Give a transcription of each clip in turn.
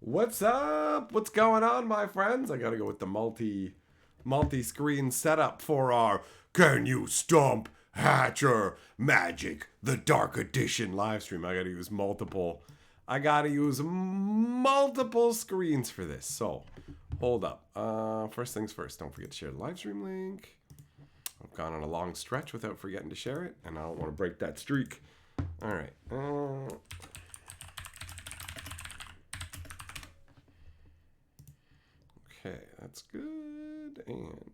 What's up? What's going on, my friends? I gotta go with the multi-screen setup for our Can You Stump Hatcher Magic the Dark Edition live stream. I gotta use multiple screens for this. So hold up. First things first, don't forget to share the live stream link. I've gone on a long stretch without forgetting to share it, and I don't want to break that streak. All right. Okay, that's good. And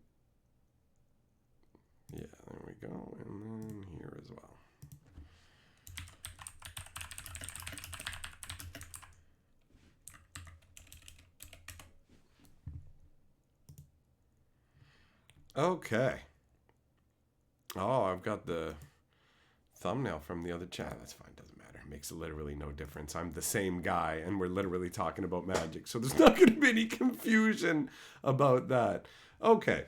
yeah, there we go. And then here as well. Okay. Oh, I've got the thumbnail from the other chat. That's fine. Doesn't matter. Makes literally no difference. I'm the same guy, and we're literally talking about magic. So there's not going to be any confusion about that. Okay.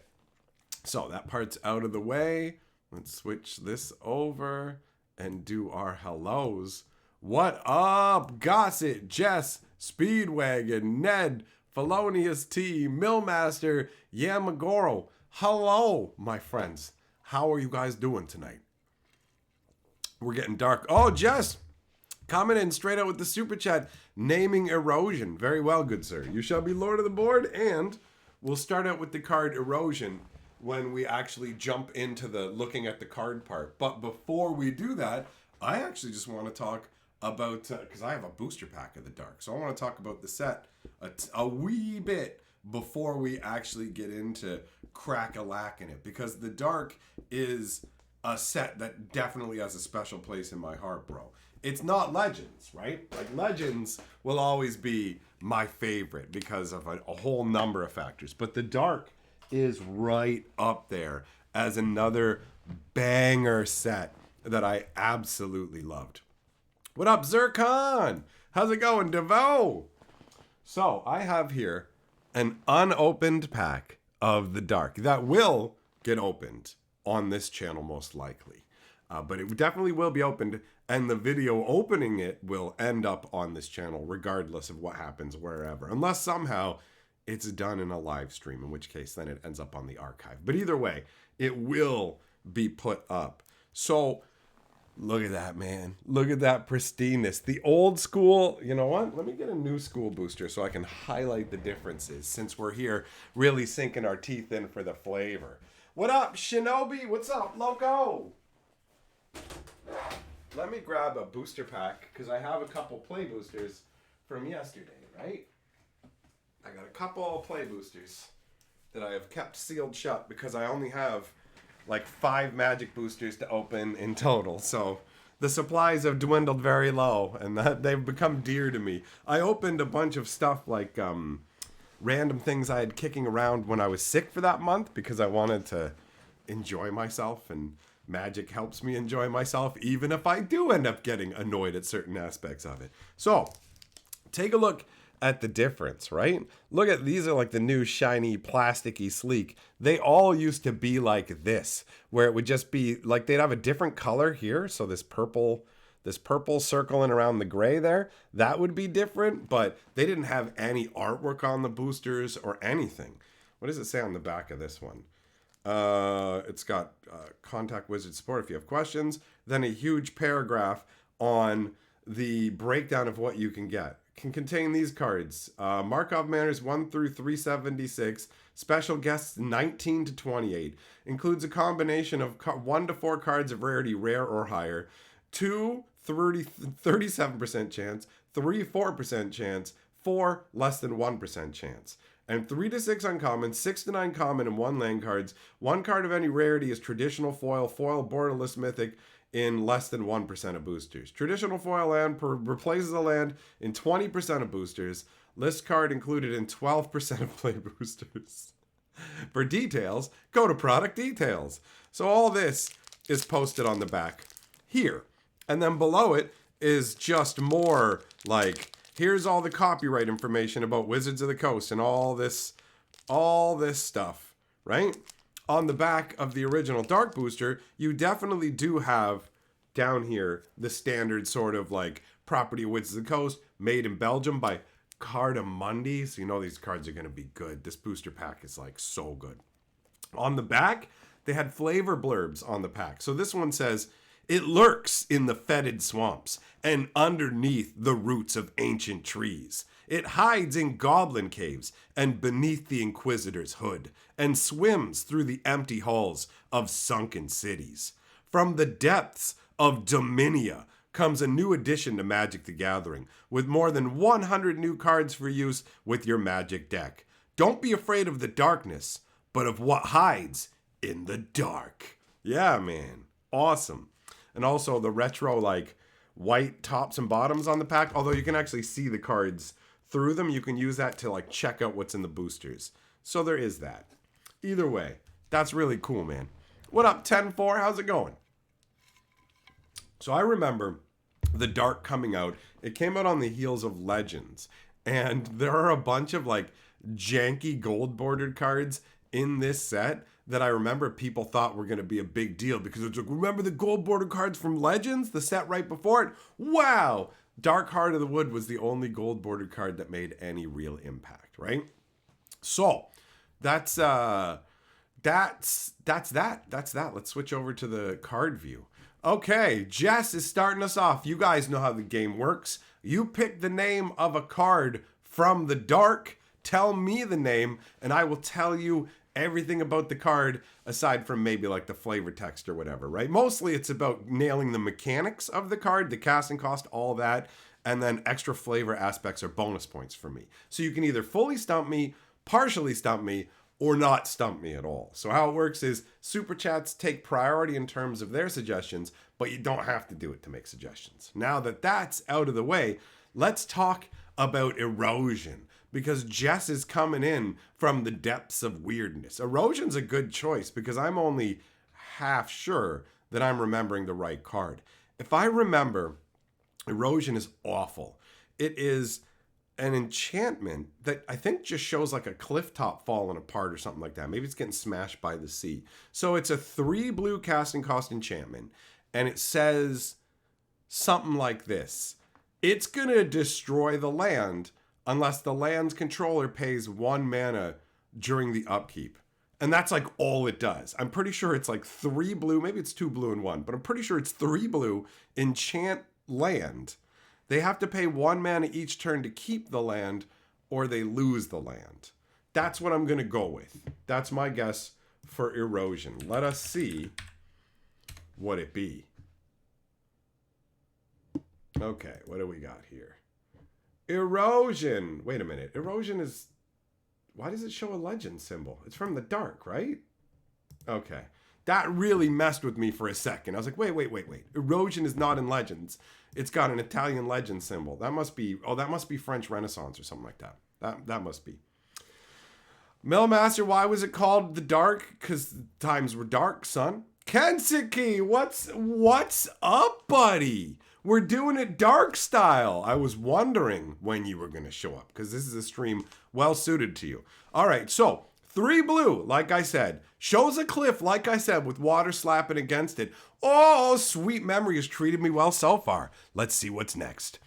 So that part's out of the way. Let's switch this over and do our hellos. What up, Gossett, Jess, Speedwagon, Ned, Felonious T, Millmaster, Yamagoro. Hello, my friends. How are you guys doing tonight? We're getting dark. Oh, Jess, coming in straight out with the super chat, naming erosion. Very well, good sir. You shall be lord of the board, and we'll start out with the card erosion when we actually jump into the looking at the card part. But before we do that, I actually just want to talk about, because I have a booster pack of the dark, so I want to talk about the set a wee bit before we actually get into crack-a-lack in it, because the dark is a set that definitely has a special place in my heart, bro. It's not Legends, right? Like, Legends will always be my favorite because of a whole number of factors, but the dark is right up there as another banger set that I absolutely loved. What up, Zircon? How's it going, Devo? So I have here an unopened pack of the dark that will get opened on this channel most likely. But it definitely will be opened, and the video opening it will end up on this channel regardless of what happens wherever. Unless somehow it's done in a live stream, in which case then it ends up on the archive. But either way, it will be put up. So look at that, man. Look at that pristineness. The old school, you know what? Let me get a new school booster so I can highlight the differences since we're here really sinking our teeth in for the flavor. What up, Shinobi? What's up, Loco? Let me grab a booster pack because I have a couple play boosters from yesterday, right? I got a couple play boosters that I have kept sealed shut because I only have like 5 magic boosters to open in total. So the supplies have dwindled very low, and that they've become dear to me. I opened a bunch of stuff like random things I had kicking around when I was sick for that month because I wanted to enjoy myself, and magic helps me enjoy myself even if I do end up getting annoyed at certain aspects of it. So take a look at the difference, right? Look at, these are like the new shiny, plasticky, sleek. They all used to be like this, where it would just be like they'd have a different color here. So this purple circling around the gray there, that would be different, but they didn't have any artwork on the boosters or anything. What does it say on the back of this one? It's got contact wizard support if you have questions, then a huge paragraph on the breakdown of what you can get. Can contain these cards: Markov Manners 1 through 376, special guests 19 to 28, includes a combination of 1 to 4 cards of rarity rare or higher, 37% chance, 4% chance, 4 less than 1% chance, and 3 to 6 uncommon, 6 to 9 common, and 1 land cards. 1 card of any rarity is traditional foil, borderless mythic, in less than 1% of boosters. Traditional foil land replaces a land in 20% of boosters. List card included in 12% of play boosters. For details, go to product details. So all this is posted on the back here. And then below it is just more like, here's all the copyright information about Wizards of the Coast and all this stuff, right? On the back of the original Dark Booster, you definitely do have down here the standard sort of like property of Wizards of the Coast, made in Belgium by Cardamundi. So you know these cards are going to be good. This booster pack is like so good. On the back, they had flavor blurbs on the pack. So this one says, it lurks in the fetid swamps and underneath the roots of ancient trees. It hides in goblin caves and beneath the Inquisitor's hood and swims through the empty halls of sunken cities. From the depths of Dominia comes a new addition to Magic the Gathering with more than 100 new cards for use with your Magic deck. Don't be afraid of the darkness, but of what hides in the dark. Yeah, man. Awesome. And also the retro, like, white tops and bottoms on the pack. Although you can actually see the cards through them. You can use that to, like, check out what's in the boosters. So there is that. Either way, that's really cool, man. What up, 10-4? How's it going? So I remember the Dark coming out. It came out on the heels of Legends. And there are a bunch of, like, janky gold-bordered cards in this set that I remember people thought were going to be a big deal because it's like, remember the gold border cards from Legends, the set right before it? Wow! Dark Heart of the Wood was the only gold bordered card that made any real impact, right? So, that's that. Let's switch over to the card view. Okay, Jess is starting us off. You guys know how the game works. You pick the name of a card from the Dark, tell me the name, and I will tell you everything about the card aside from maybe like the flavor text or whatever, right? Mostly it's about nailing the mechanics of the card, the casting cost, all that, and then extra flavor aspects are bonus points for me. So you can either fully stump me, partially stump me, or not stump me at all. So how it works is super chats take priority in terms of their suggestions, but you don't have to do it to make suggestions. Now that that's out of the way, let's talk about erosion. Because Jess is coming in from the depths of weirdness. Erosion's a good choice because I'm only half sure that I'm remembering the right card. If I remember, Erosion is awful. It is an enchantment that I think just shows like a cliff top falling apart or something like that. Maybe it's getting smashed by the sea. So it's a 3 blue casting cost enchantment. And it says something like this. It's going to destroy the land unless the land's controller pays 1 mana during the upkeep. And that's like all it does. I'm pretty sure it's like 3 blue, maybe it's 2 blue and 1, but I'm pretty sure it's 3 blue, enchant land. They have to pay 1 mana each turn to keep the land, or they lose the land. That's what I'm going to go with. That's my guess for Erosion. Let us see what it be. Okay, what do we got here? Erosion. Wait a minute. Erosion is... Why does it show a legend symbol? It's from the Dark, right? Okay. That really messed with me for a second. I was like, wait. Erosion is not in Legends. It's got an Italian legend symbol. That must be... Oh, that must be French Renaissance or something like that. That must be. Millmaster, why was it called the Dark? Because times were dark, son. Kensuke, what's up, buddy? We're doing it dark style. I was wondering when you were going to show up because this is a stream well suited to you. All right, so 3 blue, like I said, shows a cliff, like I said, with water slapping against it. Oh, sweet memory has treated me well so far. Let's see what's next.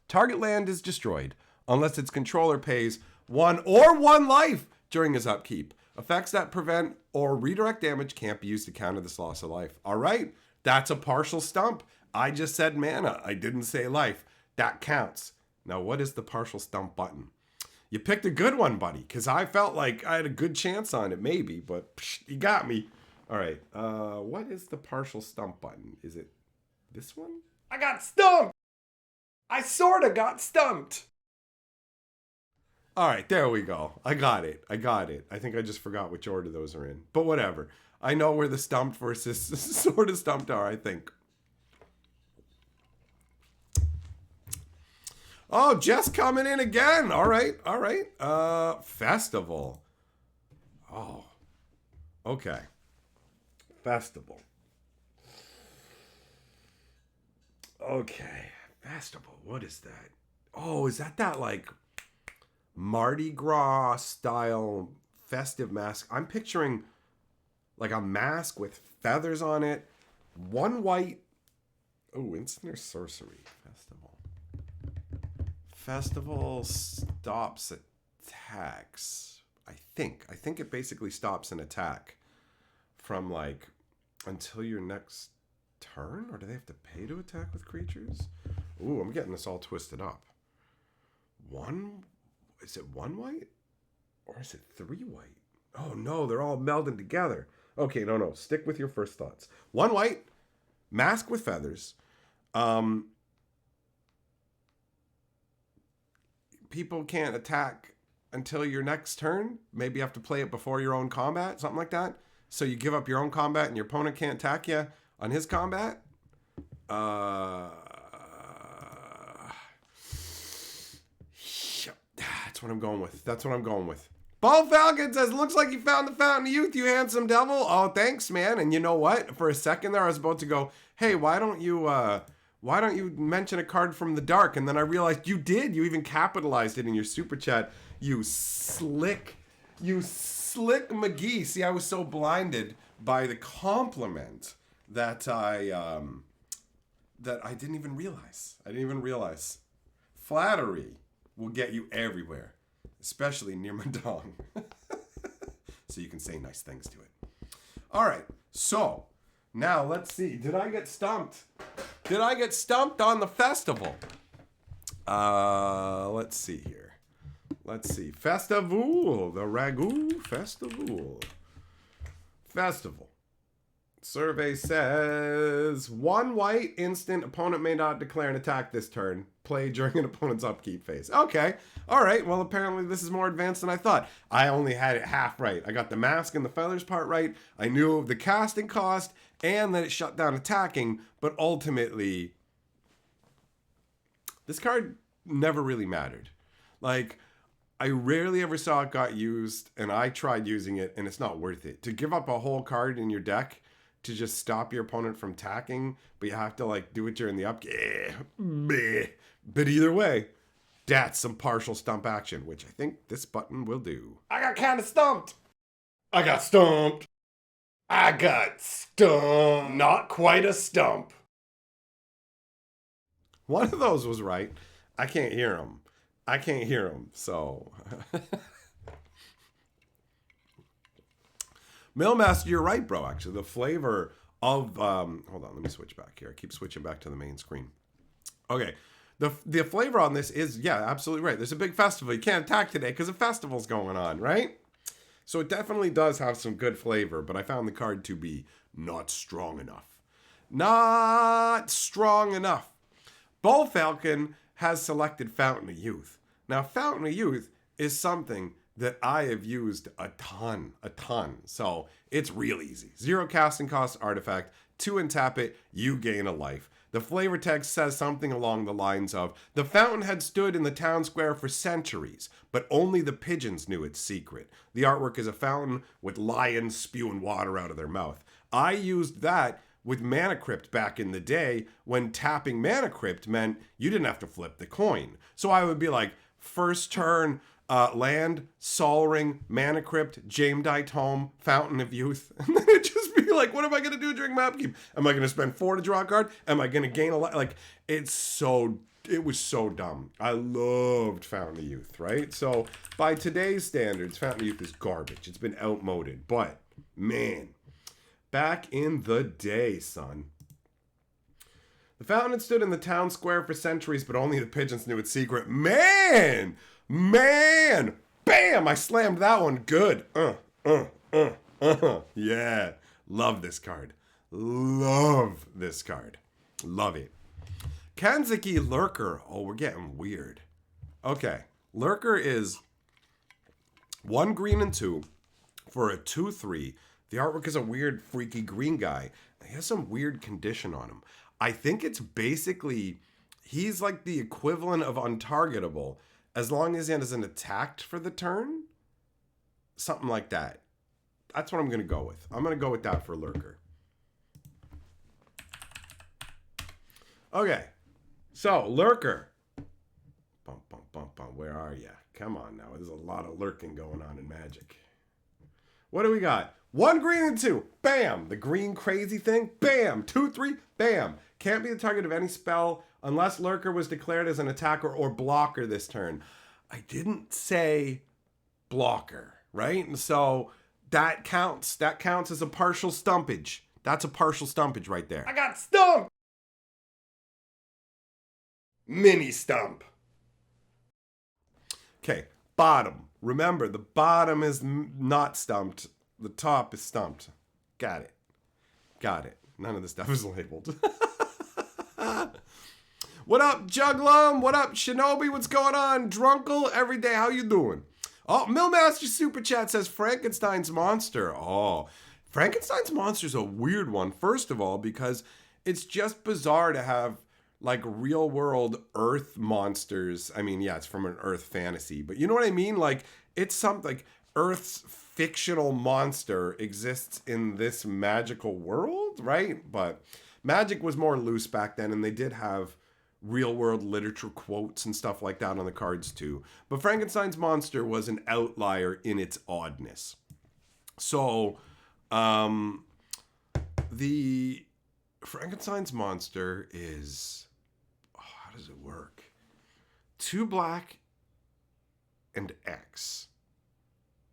Target land is destroyed unless its controller pays 1 or 1 life during his upkeep. Effects that prevent or redirect damage can't be used to counter this loss of life. All right, that's a partial stump. I just said mana. I didn't say life. That counts. Now, what is the partial stump button? You picked a good one, buddy, because I felt like I had a good chance on it, maybe, but you got me. All right. What is the partial stump button? Is it this one? I got stumped! I sort of got stumped. All right, there we go. I got it. I think I just forgot which order those are in, but whatever. I know where the stumped versus sort of stumped are, I think. Oh, Jess coming in again. All right. Festival. Oh, okay. Festival. Okay. Festival. What is that? Oh, is that like Mardi Gras style festive mask? I'm picturing like a mask with feathers on it. 1 white. Oh, instant or sorcery. Festival. Festival stops attacks. I think it basically stops an attack from like until your next turn, or do they have to pay to attack with creatures? Ooh, I'm getting this all twisted up. Is it 1 white? Or is it 3 white? Oh no, they're all melding together. Okay, no. Stick with your first thoughts. 1 white, mask with feathers. People can't attack until your next turn. Maybe you have to play it before your own combat, something like that. So you give up your own combat and your opponent can't attack you on his combat. That's what I'm going with. Ball Falcon says, looks like you found the Fountain of Youth, you handsome devil. Oh, thanks, man. And you know what? For a second there, I was about to go, hey, why don't you mention a card from the dark? And then I realized you did. You even capitalized it in your super chat. You slick McGee. See, I was so blinded by the compliment that I didn't even realize. Flattery will get you everywhere, especially near my dong. So you can say nice things to it. All right, so now let's see. Did I get stumped? On the festival? Let's see here. Festival. The Ragu Festival. Survey says 1 white instant. Opponent may not declare an attack this turn. Play during an opponent's upkeep phase. Okay. All right. Well, apparently this is more advanced than I thought. I only had it half right. I got the mask and the feathers part right. I knew of the casting cost and that it shut down attacking. But ultimately, this card never really mattered. Like, I rarely ever saw it got used, and I tried using it, and it's not worth it. To give up a whole card in your deck to just stop your opponent from attacking, but you have to like do it during the upkeep. But either way, that's some partial stump action, which I think this button will do. I got kind of stumped. I got stumped. Not quite a stump. One of those was right. I can't hear him. So... Millmaster, you're right, bro, actually. The flavor of... hold on, let me switch back here. I keep switching back to the main screen. Okay. The flavor on this is, yeah, absolutely right. There's a big festival. You can't attack today because a festival's going on, right? So it definitely does have some good flavor, but I found the card to be not strong enough. Bull Falcon has selected Fountain of Youth. Now, Fountain of Youth is something that I have used a ton. So it's real easy. 0 casting cost artifact, 2 and tap it, you gain a life. The flavor text says something along the lines of, the fountain had stood in the town square for centuries, but only the pigeons knew its secret. The artwork is a fountain with lions spewing water out of their mouth. I used that with Mana Crypt back in the day when tapping Mana Crypt meant you didn't have to flip the coin. So I would be like, first turn, land, Sol Ring, Mana Crypt, Jamedyte Home, Fountain of Youth. And then it'd just be like, what am I going to do during my upkeep? Am I going to spend 4 to draw a card? Am I going to gain a lot? Like, it was so dumb. I loved Fountain of Youth, right? So by today's standards, Fountain of Youth is garbage. It's been outmoded. But, man, back in the day, son. The fountain had stood in the town square for centuries, but only the pigeons knew its secret. Man! Bam! I slammed that one good. Yeah. Love this card. Love it. Kanzaki Lurker. Oh, we're getting weird. Okay. Lurker is 1 green and 2 for a 2/3. The artwork is a weird, freaky green guy. He has some weird condition on him. I think it's basically, he's like the equivalent of untargetable as long as he hasn't attacked for the turn. Something like that. That's what I'm going to go with. I'm going to go with that for Lurker. Okay. So, Lurker. Where are you? Come on now. There's a lot of lurking going on in Magic. What do we got? 1 green and 2. Bam. The green crazy thing. Bam. 2/3. Bam. Can't be the target of any spell Unless Lurker was declared as an attacker or blocker this turn. I didn't say blocker, right? And so that counts. That counts as a partial stumpage. That's a partial stumpage right there. I got stumped! Mini stump. Okay, bottom. Remember, the bottom is not stumped. The top is stumped. Got it. Got it. None of this stuff is labeled. What up, Juglum? What up, Shinobi? What's going on? Drunkle, every day. How you doing? Oh, Millmaster Super Chat says Frankensteins Monster. Oh, Frankensteins Monster is a weird one. First of all, because it's just bizarre to have like real world Earth monsters. I mean, yeah, it's from an Earth fantasy, but you know what I mean? Like, it's something like Earth's fictional monster exists in this magical world, right? But magic was more loose back then, and they did have real world literature quotes and stuff like that on the cards too. But Frankenstein's Monster was an outlier in its oddness. So, the Frankenstein's Monster is, how does it work? 2 black and X.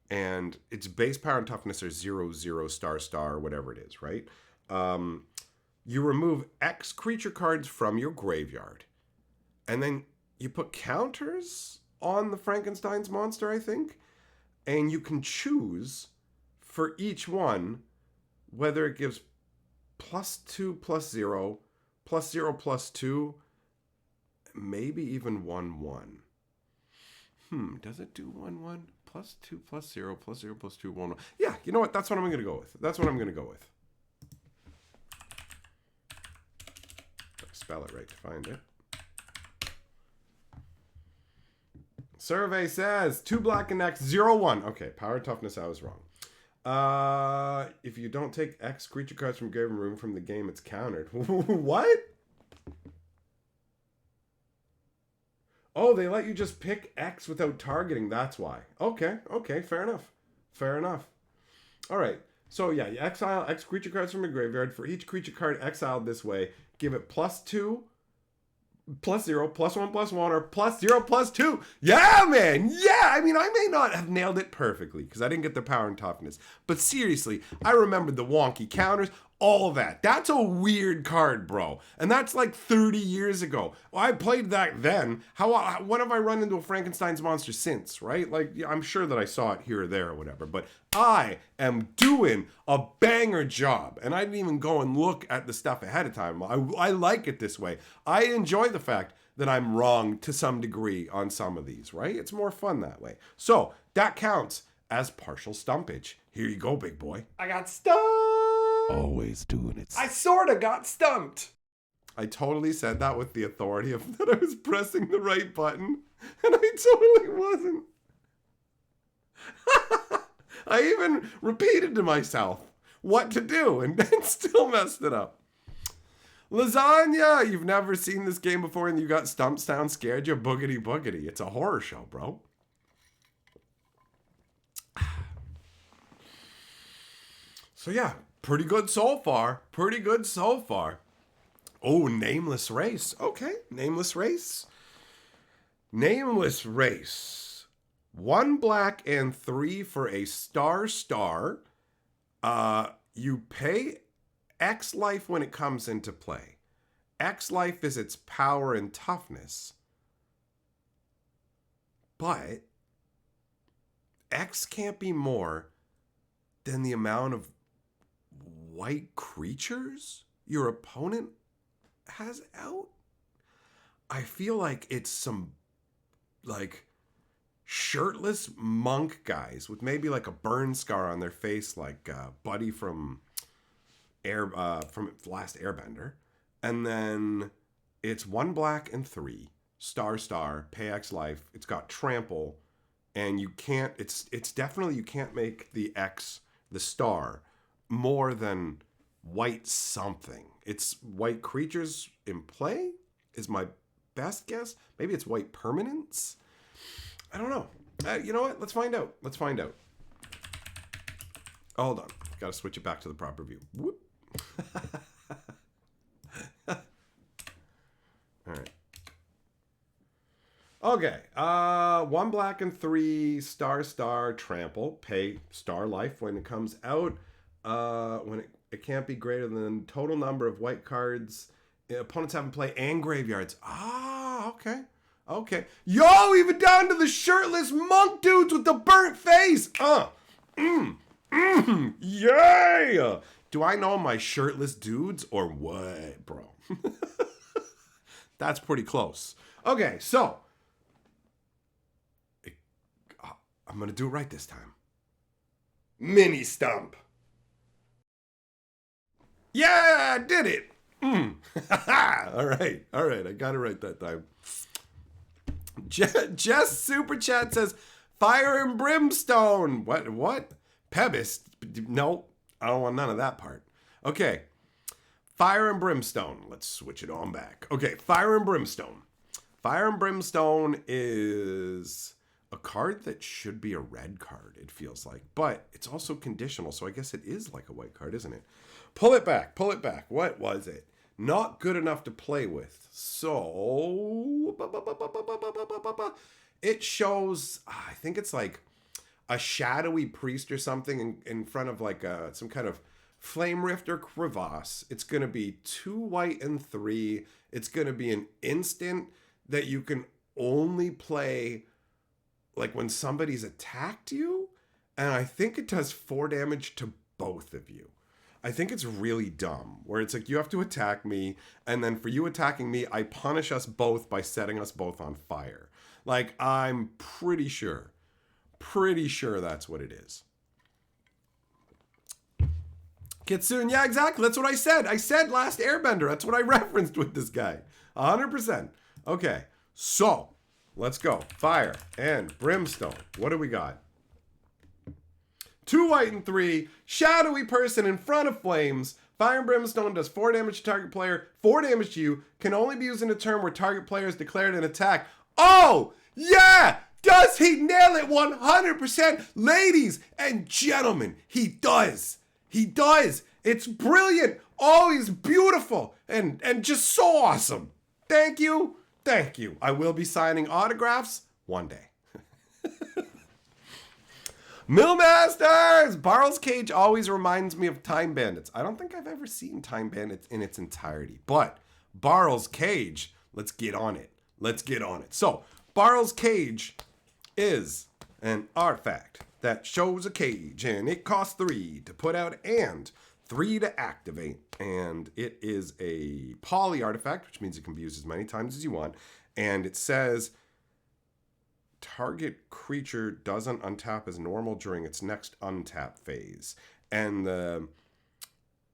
And its base power and toughness are 0, 0, star, star, whatever it is, right? You remove X creature cards from your graveyard. And then you put counters on the Frankenstein's Monster, I think. And you can choose for each one whether it gives +2, +0, +0, +2, maybe even 1, 1. Does it do 1, 1? +2, +0, +0, +2, 1, 1. Yeah, you know what? That's what I'm going to go with. That's what I'm going to go with. Spell it right to find it. Survey says 2 black and X, 0, 1. Okay, power toughness, I was wrong. If you don't take X creature cards from game room from the game, it's countered. What? Oh, they let you just pick X without targeting. That's why. Okay, fair enough. Fair enough. All right. So yeah, you exile X creature cards from your graveyard. For each creature card exiled this way, give it +2, +0, +1, +1, or +0, +2. Yeah, man. Yeah. I mean, I may not have nailed it perfectly because I didn't get the power and toughness. But seriously, I remembered the wonky counters, all that. That's a weird card, bro. And that's like 30 years ago. Well, I played that then. When have I run into a Frankenstein's Monster since, right? Like, I'm sure that I saw it here or there or whatever. But I am doing a banger job. And I didn't even go and look at the stuff ahead of time. I like it this way. I enjoy the fact that I'm wrong to some degree on some of these, right? It's more fun that way. So that counts as partial stumpage. Here you go, big boy. I got stumped. Always doing it. I sorta got stumped. I totally said that with the authority of that I was pressing the right button, and I totally wasn't. I even repeated to myself what to do and then still messed it up. Lasagna, you've never seen this game before and you got stumped, sound scared, you boogity boogity. It's a horror show, bro. So yeah, pretty good so far. Pretty good so far. Oh, Nameless Race. Okay, Nameless Race. Nameless Race. 1 black and 3 for a star. You pay X life when it comes into play. X life is its power and toughness. But X can't be more than the amount of white creatures your opponent has out. I feel like it's some like shirtless monk guys with maybe like a burn scar on their face, like Buddy from Last Airbender. And then it's 1 black and 3 star, pay X life. It's got trample, and you can't. It's definitely you can't make the X the star more than white something. It's white creatures in play is my best guess. Maybe it's white permanents. I don't know. You know what? Let's find out. Hold on. Got to switch it back to the proper view. Whoop. All right. Okay. 1 black and 3 star trample. Pay star life when it comes out. When it can't be greater than total number of white cards opponents have in play and graveyards. Ah, okay. Okay. Yo, even down to the shirtless monk dudes with the burnt face. Yeah. Do I know my shirtless dudes or what, bro? That's pretty close. Okay, so I'm going to do it right this time. Mini Stump. Yeah, I did it. All right. I got it right that time. Jess Super Chat says, Fire and Brimstone. What? Pebis? No, I don't want none of that part. Okay. Fire and Brimstone. Let's switch it on back. Okay, Fire and Brimstone. Fire and Brimstone is a card that should be a red card, it feels like. But it's also conditional, so I guess it is like a white card, isn't it? Pull it back. What was it? Not good enough to play with. So, it shows, I think it's like a shadowy priest or something in front of like some kind of flame rift or crevasse. It's going to be 2 white and 3. It's going to be an instant that you can only play like when somebody's attacked you. And I think it does 4 damage to both of you. I think it's really dumb, where it's like you have to attack me, and then for you attacking me, I punish us both by setting us both on fire. Like, I'm pretty sure that's what it is. Kitsune, yeah, exactly. That's what I said. I said Last Airbender. That's what I referenced with this guy. 100%. Okay, so let's go. Fire and Brimstone. What do we got? 2 white and 3, shadowy person in front of flames. Fire and Brimstone does 4 damage to target player, 4 damage to you. Can only be used in a turn where target player has declared an attack. Oh, yeah! Does he nail it 100%? Ladies and gentlemen, he does. He does. It's brilliant. Oh, he's beautiful and just so awesome. Thank you. I will be signing autographs one day. Millmasters! Barrel's Cage always reminds me of Time Bandits. I don't think I've ever seen Time Bandits in its entirety. But Barrel's Cage, let's get on it. So, Barrel's Cage is an artifact that shows a cage, and it costs 3 to put out and 3 to activate. And it is a poly artifact, which means it can be used as many times as you want. And it says target creature doesn't untap as normal during its next untap phase. And the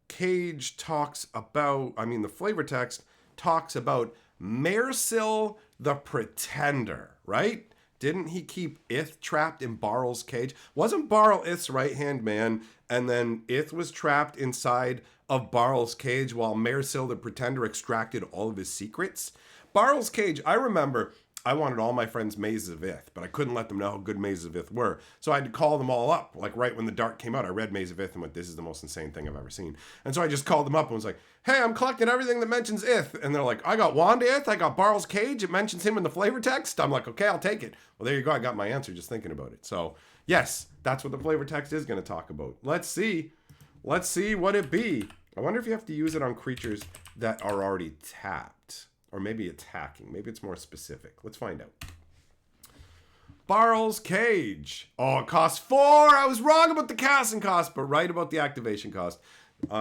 cage talks about, the flavor text talks about Mercil the Pretender, right? Didn't he keep Ith trapped in Barrel's cage? Wasn't Barrel Ith's right-hand man, and then Ith was trapped inside of Barrel's cage while Mercil the Pretender extracted all of his secrets? Barrel's cage, I remember I wanted all my friends Mazes of Ith, but I couldn't let them know how good Mazes of Ith were. So I had to call them all up. Like right when the Dark came out, I read Maze of Ith and went, this is the most insane thing I've ever seen. And so I just called them up and was like, hey, I'm collecting everything that mentions Ith. And they're like, I got Wanda Ith, I got Barrel's Cage, it mentions him in the flavor text. I'm like, okay, I'll take it. Well, there you go, I got my answer just thinking about it. So yes, that's what the flavor text is going to talk about. Let's see what it be. I wonder if you have to use it on creatures that are already tapped. Or maybe attacking. Maybe it's more specific. Let's find out. Barrel's Cage. Oh, it costs 4. I was wrong about the casting cost, but right about the activation cost. 3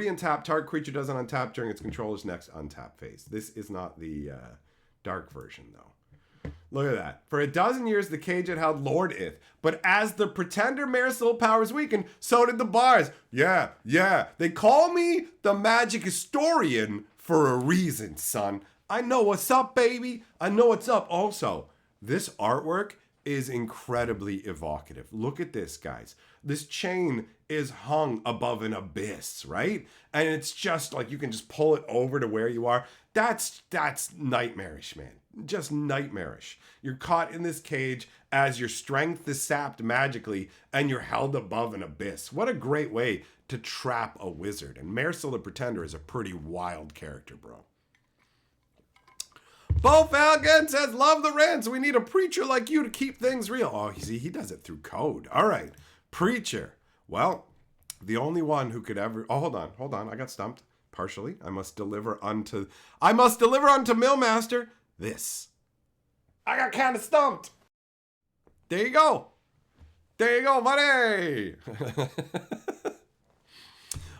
untap. Target creature doesn't untap during its controller's next untap phase. This is not the dark version, though. Look at that. For a dozen years, the cage had held Lord Ith, but as the Pretender Mercil powers weakened, so did the bars. Yeah. They call me the Magic Historian for a reason, son. I know what's up, baby. I know what's up. Also, this artwork is incredibly evocative. Look at this, guys. This chain is hung above an abyss, right? And it's just like you can just pull it over to where you are. That's nightmarish, man. Just nightmarish. You're caught in this cage as your strength is sapped magically and you're held above an abyss. What a great way to trap a wizard. And Mercil the Pretender is a pretty wild character, bro. Bo Falcon says, love the rants. We need a preacher like you to keep things real. Oh, see, he does it through code. All right. Preacher. Well, the only one who could ever... Oh, hold on. I got stumped. Partially. I must deliver unto Millmaster this. I got kind of stumped. There you go. There you go, buddy.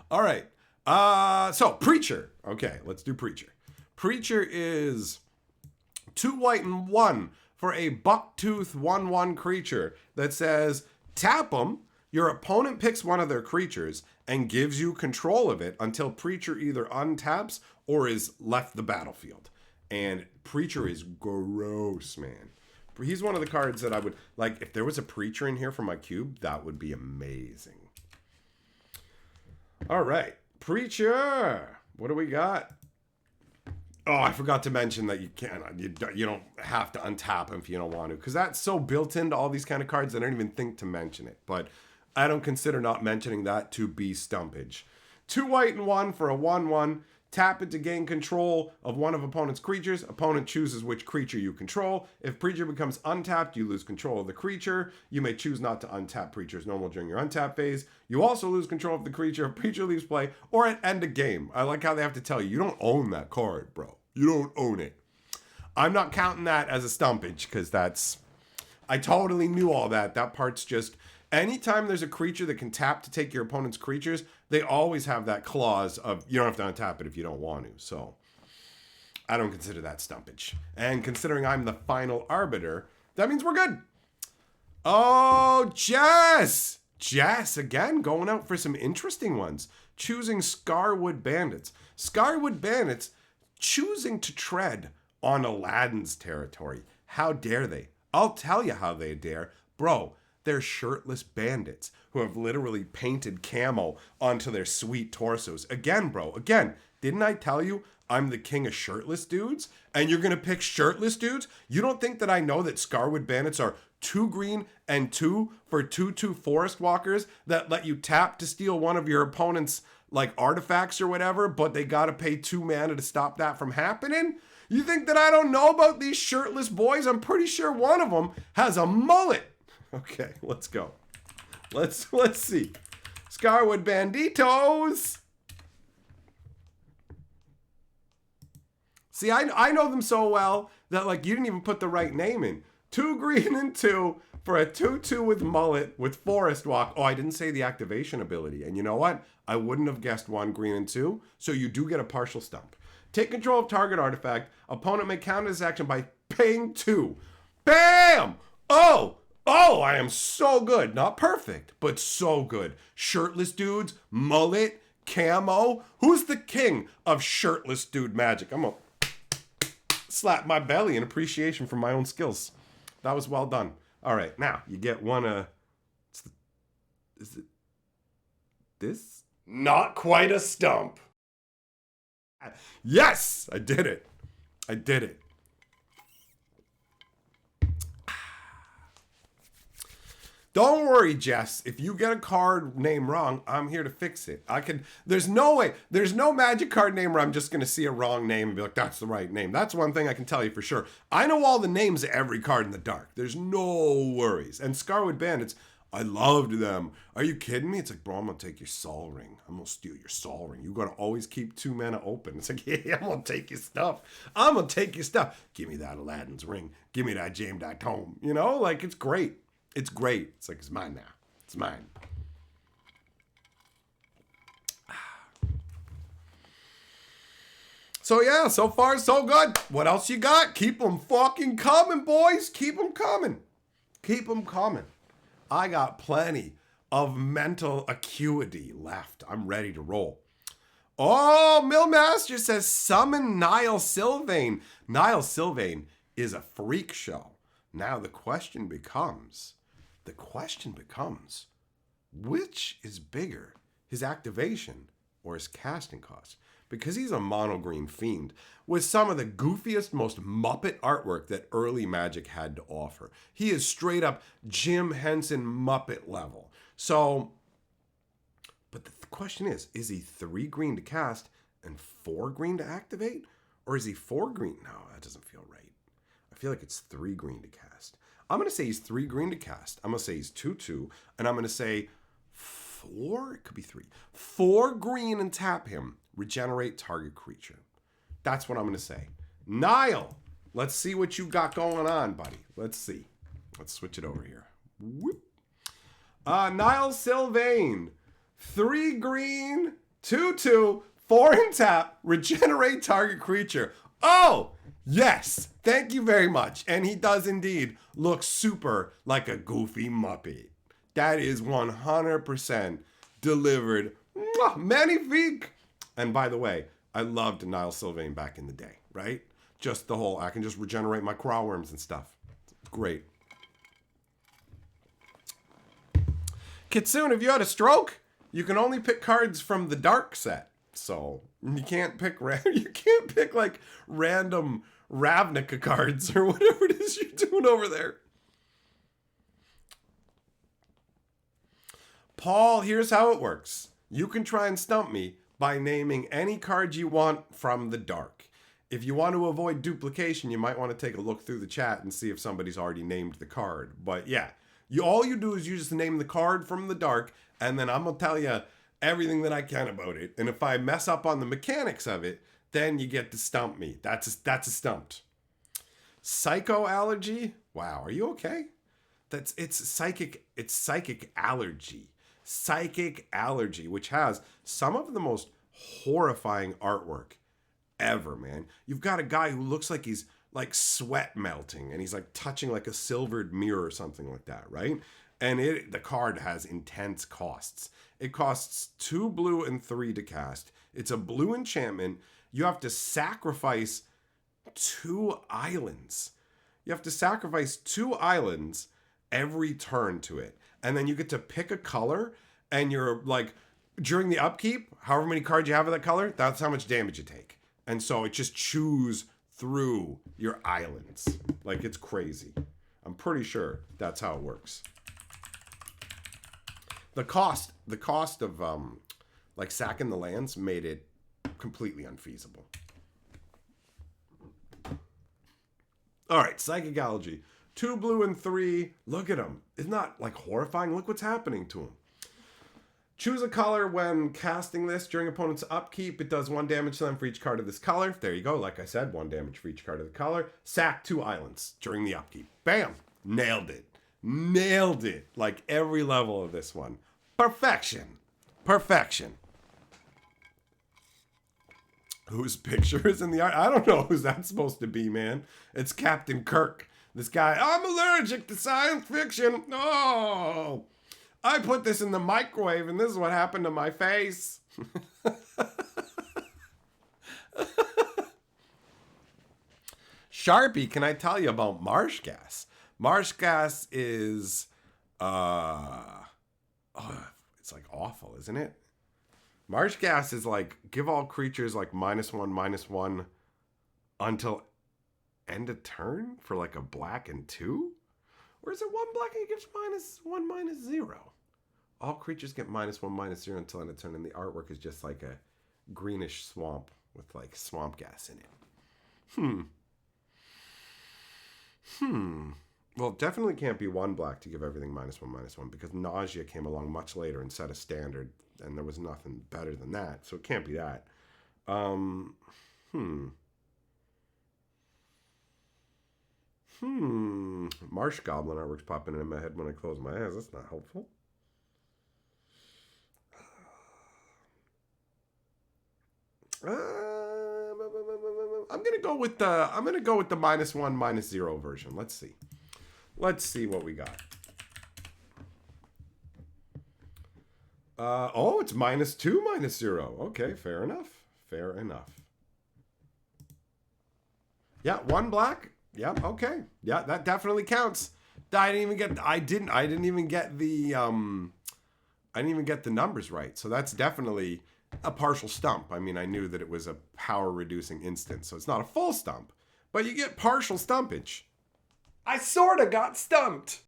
All right. So, Preacher. Okay, let's do Preacher. Preacher is 2 white and 1 for a bucktooth 1/1 creature that says, tap them. Your opponent picks one of their creatures and gives you control of it until Preacher either untaps or is left the battlefield. And Preacher is gross, man. He's one of the cards that I would like. If there was a Preacher in here for my cube, that would be amazing. All right, Preacher. What do we got? Oh, I forgot to mention that you don't have to untap him if you don't want to, because that's so built into all these kind of cards. I don't even think to mention it, but I don't consider not mentioning that to be stumpage. 2 white and 1 for a 1/1. Tap it to gain control of one of opponent's creatures. Opponent chooses which creature you control. If Preacher becomes untapped, you lose control of the creature. You may choose not to untap Preacher's normal during your untap phase. You also lose control of the creature if Preacher leaves play or at end of game. I like how they have to tell you, you don't own that card, bro. You don't own it. I'm not counting that as a stumpage because I totally knew all that. That part's just... Anytime there's a creature that can tap to take your opponent's creatures, they always have that clause of you don't have to untap it if you don't want to. So I don't consider that stumpage. And considering I'm the final arbiter, that means we're good. Oh, Jess! Jess, again, going out for some interesting ones. Choosing Scarwood Bandits. Scarwood Bandits choosing to tread on Aladdin's territory. How dare they? I'll tell you how they dare. Bro, they're shirtless bandits who have literally painted camo onto their sweet torsos. Again, bro, didn't I tell you I'm the king of shirtless dudes? And you're going to pick shirtless dudes? You don't think that I know that Scarwood Bandits are 2 green and 2 for 2/2 forest walkers that let you tap to steal one of your opponent's like artifacts or whatever, but they got to pay 2 mana to stop that from happening? You think that I don't know about these shirtless boys? I'm pretty sure one of them has a mullet. Okay, let's go. Let's see. Scarwood Banditos. See, I know them so well that like you didn't even put the right name in. 2 green and 2 for a 2/2 with mullet with Forest Walk. Oh, I didn't say the activation ability. And you know what? I wouldn't have guessed 1 green and 2. So you do get a partial stump. Take control of target artifact. Opponent may counter this action by paying 2. Bam! Oh, I am so good. Not perfect, but so good. Shirtless dudes, mullet, camo. Who's the king of shirtless dude magic? I'm going to slap my belly in appreciation for my own skills. That was well done. All right, now you get one. Is it this? Not quite a stump. Yes, I did it. I did it. Don't worry, Jess. If you get a card name wrong, I'm here to fix it. There's no way. There's no magic card name where I'm just going to see a wrong name and be like, that's the right name. That's one thing I can tell you for sure. I know all the names of every card in the dark. There's no worries. And Scarwood Bandits, I loved them. Are you kidding me? It's like, bro, I'm going to take your Sol Ring. I'm going to steal your Sol Ring. You got to always keep 2 mana open. It's like, yeah, I'm going to take your stuff. I'm going to take your stuff. Give me that Aladdin's ring. Give me that James Tome. You know, like, it's great. It's great. It's like, it's mine now. It's mine. So yeah, so far so good. What else you got? Keep them fucking coming, boys. Keep them coming. Keep them coming. I got plenty of mental acuity left. I'm ready to roll. Oh, Millmaster says summon Niall Sylvain. Niall Sylvain is a freak show. Now the question becomes, which is bigger, his activation or his casting cost? Because he's a mono green fiend with some of the goofiest, most Muppet artwork that early Magic had to offer. He is straight up Jim Henson Muppet level. So, but the question is he 3 green to cast and 4 green to activate? Or is he 4 green? No, that doesn't feel right. I feel like it's 3 green to cast. I'm going to say he's 3 green to cast. I'm going to say he's 2/2. And I'm going to say 4, it could be 3. 4 green and tap him. Regenerate target creature. That's what I'm going to say. Nile, let's see what you got going on, buddy. Let's see. Let's switch it over here. Whoop. Nile Sylvain. 3 green, 2/2, 4 and tap, regenerate target creature. Oh, yes. Thank you very much. And he does indeed look super like a goofy Muppet. That is 100% delivered. Magnifique. And by the way, I loved Nile Sylvain back in the day, right? Just the whole, I can just regenerate my crawl worms and stuff. Great. Kitsune, if you had a stroke, you can only pick cards from the dark set. So you can't pick like random Ravnica cards or whatever it is you're doing over there. Paul, here's how it works. You can try and stump me by naming any card you want from the dark. If you want to avoid duplication, you might want to take a look through the chat and see if somebody's already named the card. But yeah, all you do is you just name the card from the dark, and then I'm going to tell you everything that I can about it. And if I mess up on the mechanics of it, then you get to stump me. That's a stumped. Psycho allergy? Wow, are you okay? It's psychic allergy. Psychic allergy, which has some of the most horrifying artwork ever, man. You've got a guy who looks like he's like sweat melting and he's like touching like a silvered mirror or something like that, right? And the card has intense costs. It costs 2 blue and 3 to cast. It's a blue enchantment. You have to sacrifice 2 islands. You have to sacrifice 2 islands every turn to it. And then you get to pick a color, and you're like, during the upkeep, however many cards you have of that color, that's how much damage you take. And so it just chews through your islands. Like, it's crazy. I'm pretty sure that's how it works. The cost of like sacking the lands made it completely unfeasible. All right, psychic allergy. 2 blue and 3. Look at him. Isn't that like horrifying? Look what's happening to him. Choose a color when casting this during opponent's upkeep. It does 1 damage to them for each card of this color. There you go. Like I said, 1 damage for each card of the color. Sack 2 islands during the upkeep. Bam. Nailed it. Nailed it. Like every level of this one. Perfection. Perfection. Whose picture is in the art? I don't know who's that supposed to be, man. It's Captain Kirk. This guy, I'm allergic to science fiction. Oh, I put this in the microwave and this is what happened to my face. Sharpie, can I tell you about marsh gas? Marsh gas is, it's like awful, isn't it? Marsh gas is like, give all creatures like -1/-1 until end of turn for like a black and 2? Or is it 1 black and it gives -1/-0? All creatures get -1/-0 until end of turn, and the artwork is just like a greenish swamp with like swamp gas in it. Well, it definitely can't be 1 black to give everything -1/-1 because Nausea came along much later and set a standard, and there was nothing better than that, so it can't be that. Marsh Goblin artwork's popping in my head when I close my eyes. That's not helpful. I'm gonna go with the -1/-0 version. Let's see. Let's see what we got. It's -2/-0. Okay, fair enough. Fair enough. Yeah, 1 black. Yeah, okay. Yeah, that definitely counts. I didn't even get the numbers right. So that's definitely a partial stump. I mean, I knew that it was a power reducing instant, so it's not a full stump, but you get partial stumpage. I sort of got stumped.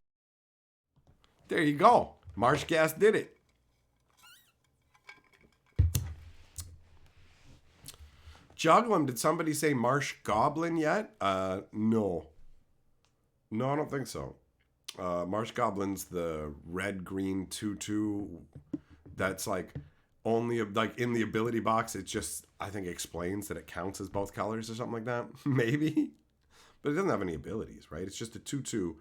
There you go. Marsh Gas did it. Juggle 'em. Did somebody say Marsh Goblin yet? No. No, I don't think so. Marsh Goblin's the red-green 2/2 that's like only like in the ability box. It just, I think, explains that it counts as both colors or something like that. Maybe. But it doesn't have any abilities, right? It's just a 2/2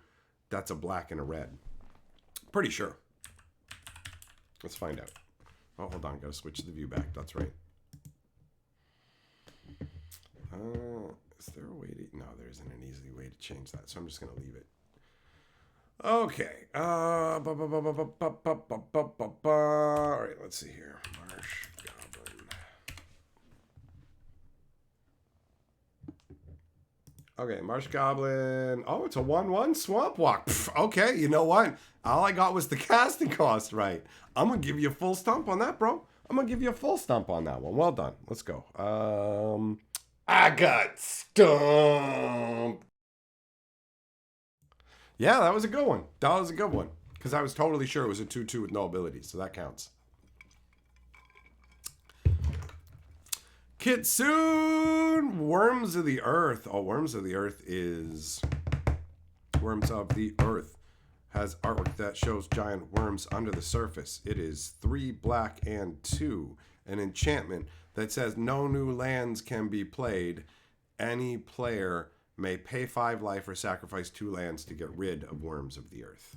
that's a black and a red. Pretty sure. Let's find out. Oh, hold on. Got to switch the view back. That's right. Is there a way to... No, there isn't an easy way to change that. So I'm just going to leave it. Okay. All right, let's see here. Marsh Goblin. Okay, Marsh Goblin. Oh, it's a 1/1 Swamp Walk. Pff, okay, you know what? All I got was the casting cost right. I'm going to give you a full stump on that, bro. I'm going to give you a full stump on that one. Well done. Let's go. I got stumped. Yeah, that was a good one. That was a good one. Because I was totally sure it was a 2/2 with no abilities, so that counts. Kitsune! Worms of the Earth. Oh, Worms of the Earth is... Worms of the Earth has artwork that shows giant worms under the surface. It is 3 black and 2. An enchantment that says no new lands can be played. Any player may pay 5 life or sacrifice 2 lands to get rid of Worms of the Earth.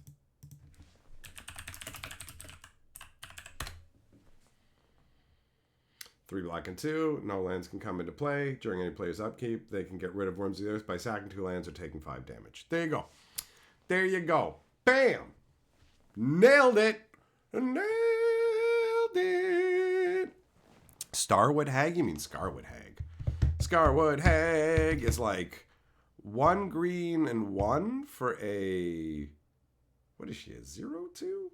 Three black and 2. No lands can come into play. During any player's upkeep, they can get rid of Worms of the Earth by sacking 2 lands or taking 5 damage. There you go. There you go. Bam! Nailed it! Nailed it! Starwood Hag? You mean Scarwood Hag. Scarwood Hag is like 1 green and 1 for a... What is she? A 0/2?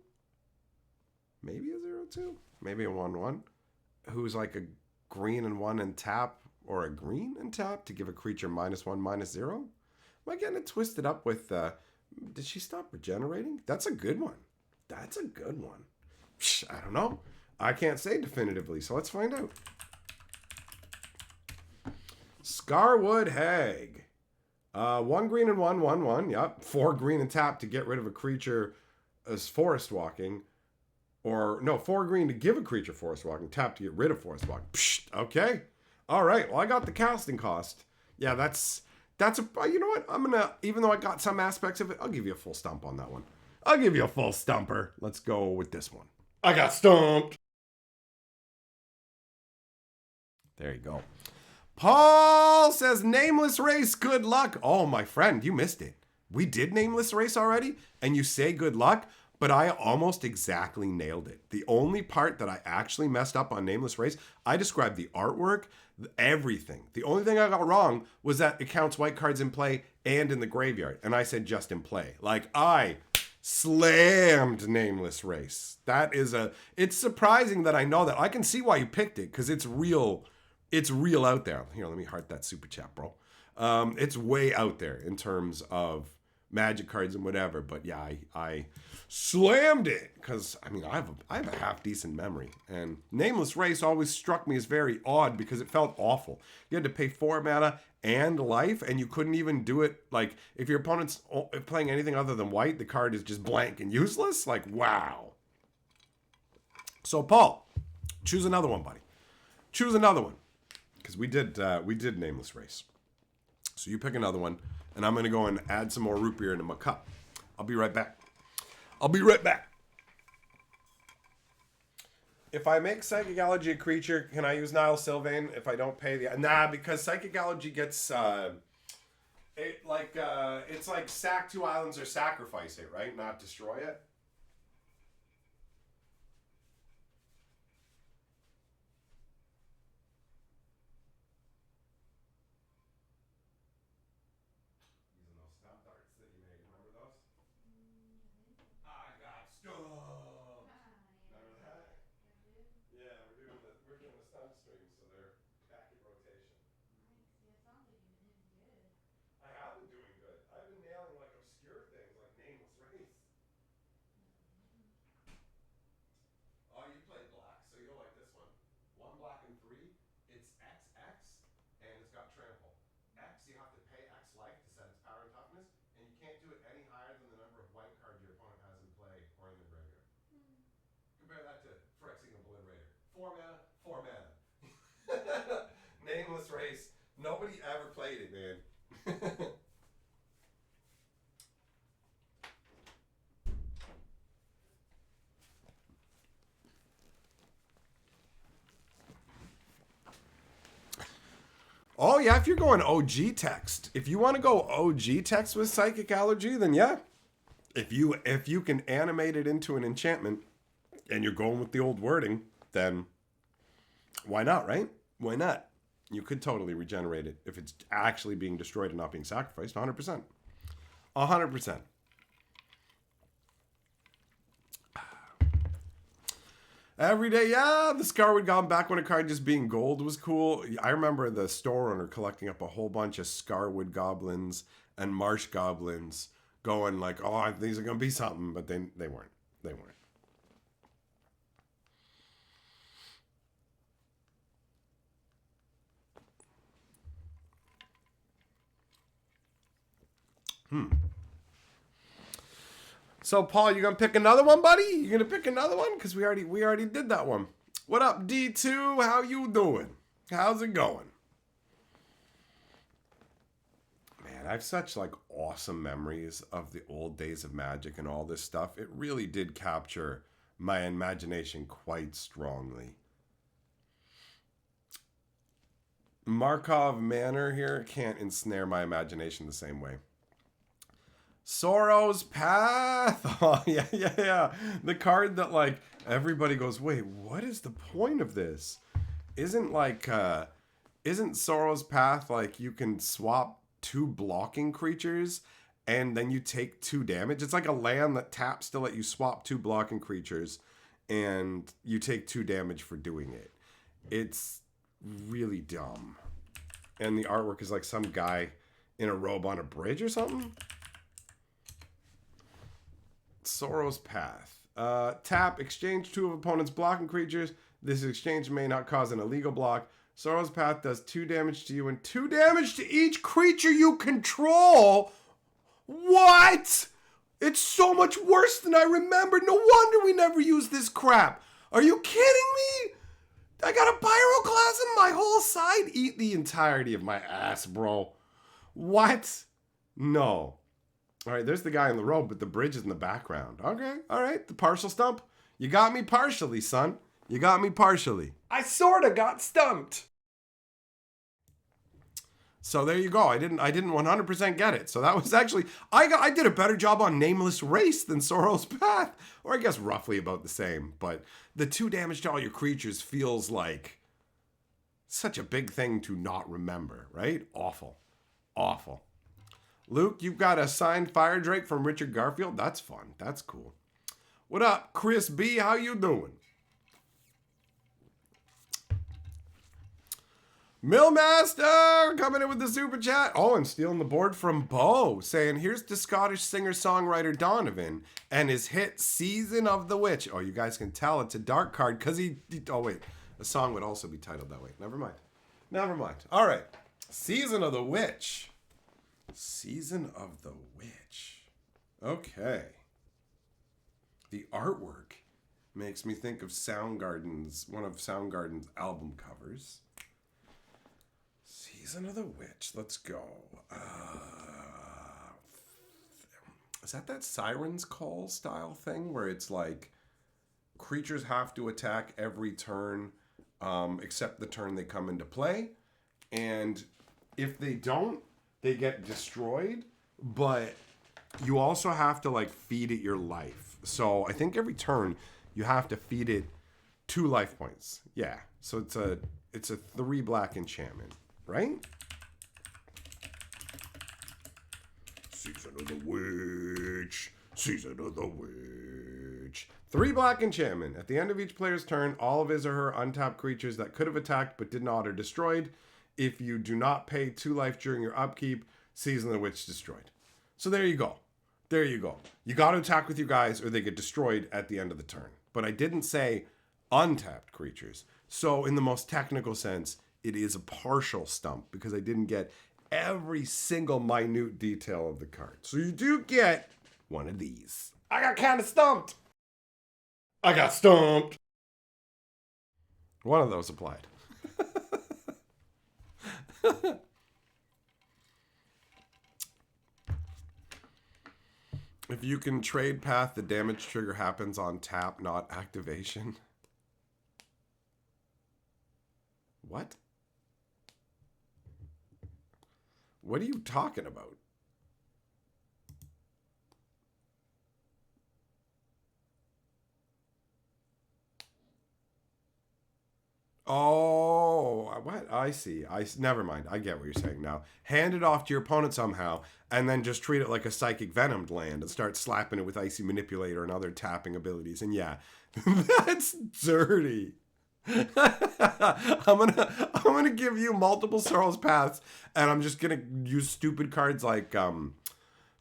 Maybe a 0/2? Maybe a 1/1? Who's like a green and 1 and tap, or a green and tap to give a creature -1/-0? Am I getting it twisted up with... did she stop regenerating? That's a good one. That's a good one. I don't know. I can't say definitively, so let's find out. Scarwood Hag. 1 green and 1, 1/1. Yep. 4 green and tap to get rid of a creature as forest walking. Or, no, 4 green to give a creature forest walking. Tap to get rid of forest walking. Psh, okay. All right. Well, I got the casting cost. Yeah, that's a... You know what? I'm going to... Even though I got some aspects of it, I'll give you a full stump on that one. I'll give you a full stumper. Let's go with this one. I got stumped. There you go. Paul says, Nameless Race, good luck. Oh, my friend, you missed it. We did Nameless Race already, and you say good luck, but I almost exactly nailed it. The only part that I actually messed up on Nameless Race, I described the artwork, everything. The only thing I got wrong was that it counts white cards in play and in the graveyard, and I said just in play. Like, I slammed Nameless Race. It's surprising that I know that. I can see why you picked it, because it's real out there. Here, let me heart that super chat, bro. It's way out there in terms of Magic cards and whatever, but yeah, I slammed it because I mean I have a half decent memory, and Nameless Race always struck me as very odd because it felt awful. You had to pay 4 mana and life, and you couldn't even do it like if your opponent's playing anything other than white, the card is just blank and useless. Like, wow. So Paul, choose another one, buddy. Choose another one, because we did Nameless Race. So you pick another one, and I'm going to go and add some more root beer into my cup. I'll be right back. If I make Psychic Allergy a creature, can I use Nile Sylvain if I don't pay the... Nah, because Psychic Allergy gets... it's like sack 2 islands or sacrifice it, right? Not destroy it. I have been doing good. I've been nailing like obscure things like Nameless Race. Nobody ever played it, man. Oh yeah, if you're going OG text, if you want to go OG text with Psychic Allergy, then yeah. If you can animate it into an enchantment, and you're going with the old wording, then why not, right? Why not? You could totally regenerate it if it's actually being destroyed and not being sacrificed. 100%. 100%. Every day, yeah, the Scarwood Goblin back when a card just being gold was cool. I remember the store owner collecting up a whole bunch of Scarwood Goblins and Marsh Goblins going like, oh, these are going to be something, but they weren't. They weren't. So, Paul, you gonna pick another one, buddy? You gonna pick another one? Because we already did that one. What up, D2? How you doing? How's it going? Man, I have such like awesome memories of the old days of Magic and all this stuff. It really did capture my imagination quite strongly. Markov Manor here can't ensnare my imagination the same way. Sorrow's Path. Oh, yeah. The card that, like, everybody goes, wait, what is the point of this? Isn't Sorrow's Path, like, you can swap 2 blocking creatures and then you take 2 damage? It's like a land that taps to let you swap 2 blocking creatures and you take 2 damage for doing it. It's really dumb. And the artwork is like some guy in a robe on a bridge or something. Sorrow's Path. Tap, exchange 2 of opponent's blocking creatures. This exchange may not cause an illegal block. Sorrow's Path does 2 damage to you and 2 damage to each creature you control. What? It's so much worse than I remember. No wonder we never used this crap. Are you kidding me? I got a pyroclasm, my whole side. Eat the entirety of my ass, bro. What? No. All right, there's the guy in the robe, but the bridge is in the background. Okay, all right, the partial stump. You got me partially, son. You got me partially. I sorta got stumped. So there you go. I didn't 100% get it. So that was actually I did a better job on Nameless Race than Sorrow's Path, or I guess roughly about the same. But the 2 damage to all your creatures feels like such a big thing to not remember, right? Awful. Luke, you've got a signed Fire Drake from Richard Garfield. That's fun. That's cool. What up, Chris B? How you doing? Millmaster coming in with the super chat. Oh, and stealing the board from Bo, saying, here's the Scottish singer-songwriter Donovan and his hit Season of the Witch. Oh, you guys can tell it's a dark card because oh, wait. A song would also be titled that way. Never mind. All right. Season of the Witch. Season of the Witch. Okay. The artwork makes me think of Soundgarden's, one of Soundgarden's album covers. Season of the Witch. Let's go. Is that Siren's Call style thing where it's like creatures have to attack every turn except the turn they come into play, and if they don't, they get destroyed, but you also have to like feed it your life. So I think every turn you have to feed it 2 life points. Yeah. So it's a 3 black enchantment, right? Season of the Witch. Season of the Witch. 3 black enchantment. At the end of each player's turn, all of his or her untapped creatures that could have attacked but did not are destroyed. If you do not pay 2 life during your upkeep, Season of the Witch destroyed. So there you go. You got to attack with you guys or they get destroyed at the end of the turn. But I didn't say untapped creatures. So in the most technical sense, it is a partial stump because I didn't get every single minute detail of the card. So you do get one of these. I got kind of stumped. I got stumped. One of those applied. If you can trade path, the damage trigger happens on tap, not activation. What? What are you talking about? Oh, what? I see. Never mind. I get what you're saying now. Hand it off to your opponent somehow, and then just treat it like a psychic Venomed land and start slapping it with Icy Manipulator and other tapping abilities. And yeah, that's dirty. I'm gonna give you multiple Sorrow's Paths, and I'm just gonna use stupid cards like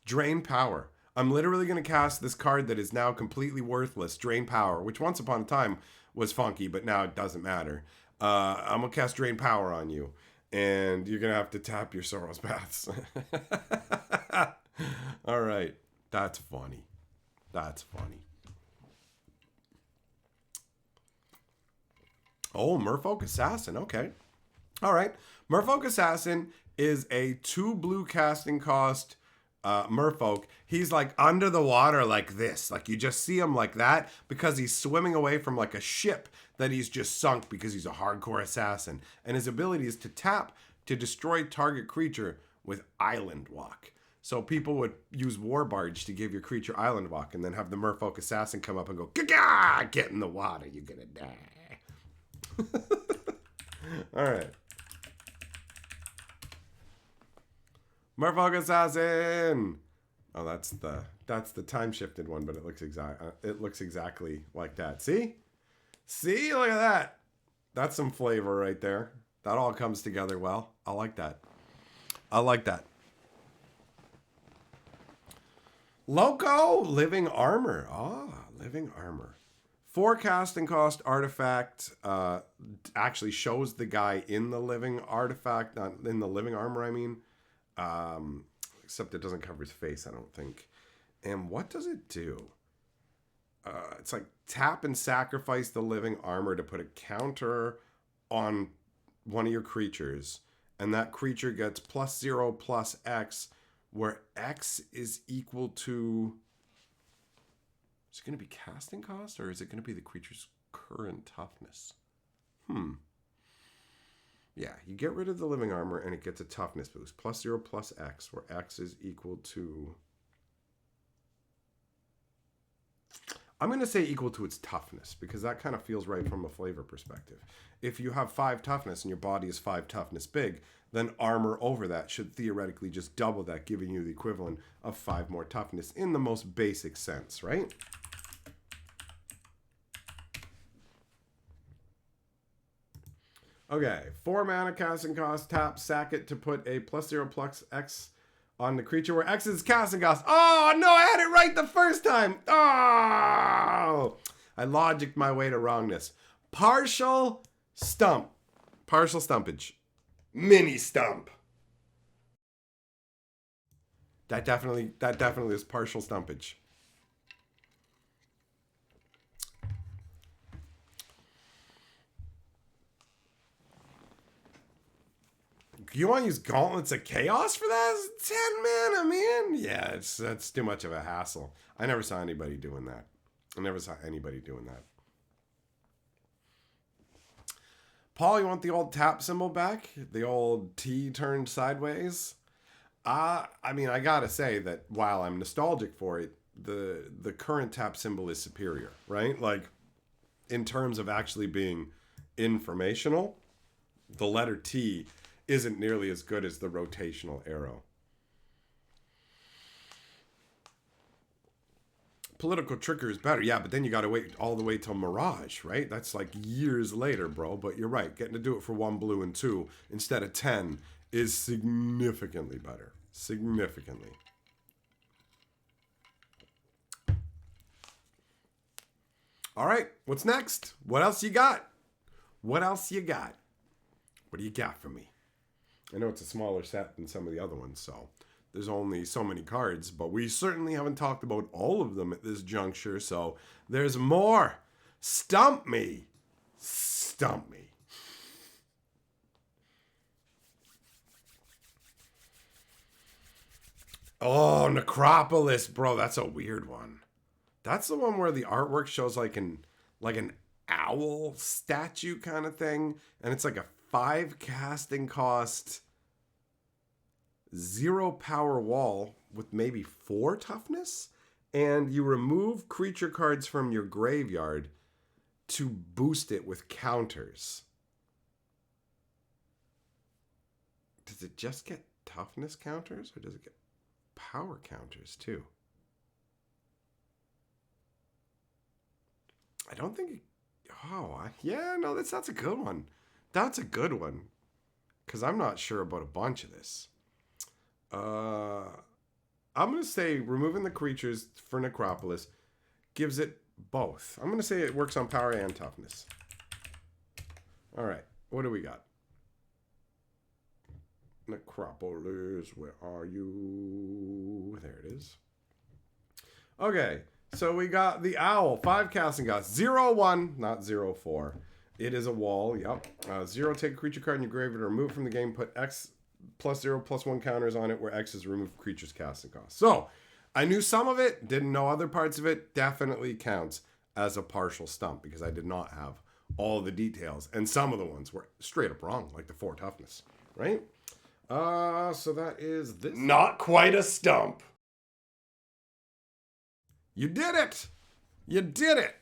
Drain Power. I'm literally gonna cast this card that is now completely worthless, Drain Power, which once upon a time was funky, but now it doesn't matter. I'm gonna cast Drain Power on you, and you're gonna have to tap your Sorrow's Paths. All right, that's funny. That's funny. Oh, Merfolk Assassin. Okay. All right. Merfolk Assassin is a 2 blue casting cost Merfolk. He's like under the water like this. Like you just see him like that because he's swimming away from like a ship that he's just sunk because he's a hardcore assassin. And his ability is to tap to destroy target creature with Island Walk. So people would use War Barge to give your creature Island Walk and then have the Merfolk Assassin come up and go, "Gah, get in the water, you're gonna die." All right. Merfolk Assassin. Oh, that's the time shifted one, but it looks exactly like that. See? Look at that. That's some flavor right there. That all comes together well. I like that. Loco, Living Armor. Living Armor. 4 casting cost artifact actually shows the guy in the living artifact, not in the living armor, I mean. Except it doesn't cover his face, I don't think. And what does it do? It's like tap and sacrifice the living armor to put a counter on one of your creatures. And that creature gets +0/+X, where X is equal to... Is it going to be casting cost, or is it going to be the creature's current toughness? Yeah, you get rid of the living armor, and it gets a toughness boost. +0/+X, where X is equal to... I'm going to say equal to its toughness, because that kind of feels right from a flavor perspective. If you have 5 toughness and your body is 5 toughness big, then armor over that should theoretically just double that, giving you the equivalent of 5 more toughness in the most basic sense, right? Okay, 4 mana casting cost, tap, sack it to put a +0/+X on the creature where X is casting cost. Oh, no, I had it right the first time. Oh, I logicked my way to wrongness. Partial Stump. Partial Stumpage. Mini Stump. That definitely is partial Stumpage. You want to use Gauntlets of Chaos for that? It's 10 mana, man. Yeah, that's too much of a hassle. I never saw anybody doing that. Paul, you want the old tap symbol back? The old T turned sideways? I mean, I gotta say that while I'm nostalgic for it, the current tap symbol is superior, right? Like, in terms of actually being informational, the letter T isn't nearly as good as the rotational arrow. Political Trigger is better. Yeah, but then you got to wait all the way till Mirage, right? That's like years later, bro. But you're right. Getting to do it for 1 blue and 2 instead of 10 is significantly better. Significantly. All right. What's next? What else you got? What do you got for me? I know it's a smaller set than some of the other ones, so there's only so many cards, but we certainly haven't talked about all of them at this juncture, so there's more. Stump me. Oh, Necropolis, bro. That's a weird one. That's the one where the artwork shows like an owl statue kind of thing. And it's like a 5 casting cost, 0 power wall with maybe 4 toughness. And you remove creature cards from your graveyard to boost it with counters. Does it just get toughness counters or does it get power counters too? I don't think. Yeah, no, that's a good one. That's a good one. Because I'm not sure about a bunch of this. I'm going to say removing the creatures for Necropolis gives it both. I'm going to say it works on power and toughness. All right. What do we got? Necropolis, where are you? There it is. Okay. So we got the owl. 5 casting cost. 0/1, not 0/4. It is a wall. Yep. 0, take a creature card in your graveyard, remove from the game, put X +0/+1 counters on it where X is removed creature's casting cost. So I knew some of it, didn't know other parts of it. Definitely counts as a partial stump because I did not have all the details. And some of the ones were straight up wrong, like the 4 toughness, right? So that is this. Not quite a stump. You did it. You did it.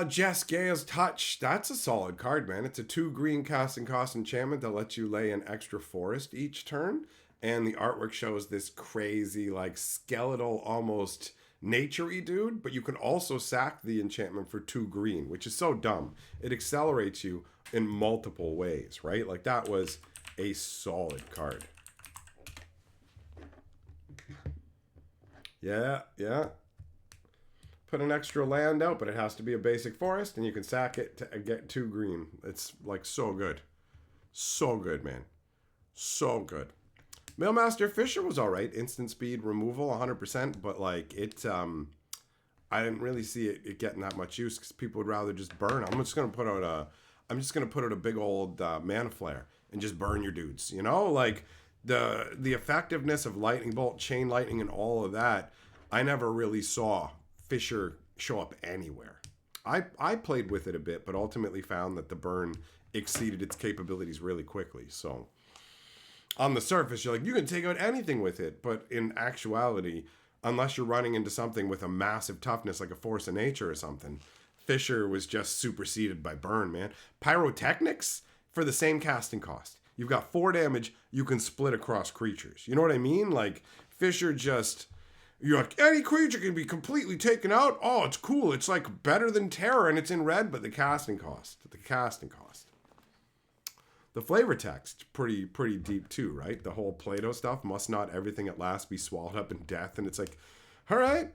Jess, Gale's Touch. That's a solid card, man. It's a 2 green casting cost enchantment that lets you lay an extra forest each turn. And the artwork shows this crazy, like, skeletal, almost nature-y dude. But you can also sack the enchantment for 2 green, which is so dumb. It accelerates you in multiple ways, right? Like, that was a solid card. Yeah. Put an extra land out, but it has to be a basic forest, and you can sack it to get 2 green. It's like so good. So good, man. So good. Mailmaster Fisher was alright. Instant speed removal, 100%, but like it, I didn't really see it getting that much use because people would rather just burn. I'm just gonna put out a big old mana flare and just burn your dudes. You know, like the effectiveness of lightning bolt, chain lightning, and all of that. I never really saw Fisher show up anywhere. I played with it a bit, but ultimately found that the burn exceeded its capabilities really quickly. So on the surface, you're like, you can take out anything with it, but in actuality, unless you're running into something with a massive toughness like a force of nature or something, Fisher was just superseded by burn, man. Pyrotechnics for the same casting cost. You've got 4 damage, you can split across creatures. You know what I mean? Like, Fisher just... You're like, any creature can be completely taken out. Oh, it's cool. It's like better than Terror, and it's in red, but the casting cost. The flavor text, pretty deep too, right? The whole Plato stuff, must not everything at last be swallowed up in death. And it's like, all right.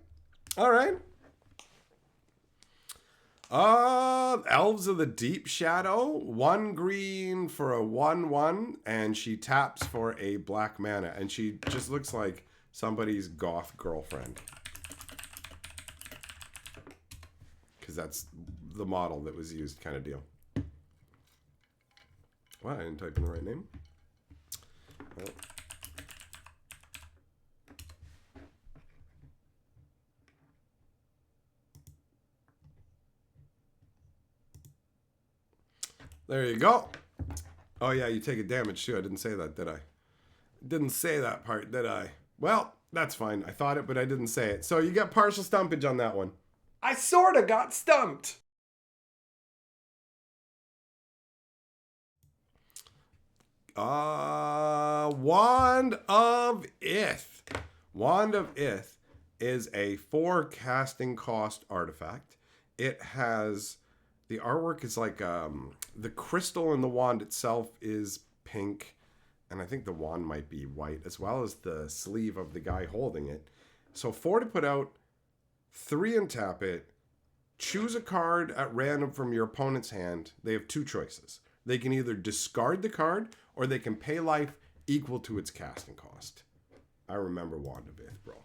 Elves of the Deep Shadow. 1 green for a 1/1, and she taps for a black mana. And she just looks like somebody's goth girlfriend. Because that's the model that was used, kind of deal. What? I didn't type in the right name. Oh. There you go. Oh yeah, you take a damage too. I didn't say that, did I? Didn't say that part, did I? Well, that's fine. I thought it, but I didn't say it. So you get partial stumpage on that one. I sorta got stumped. Wand of Ith. Wand of Ith is a 4 casting cost artifact. It has... The artwork is like... the crystal in the wand itself is pink. And I think the wand might be white, as well as the sleeve of the guy holding it. So 4 to put out, 3 untap it, choose a card at random from your opponent's hand. They have 2 choices. They can either discard the card, or they can pay life equal to its casting cost. I remember Wand of Ith, bro.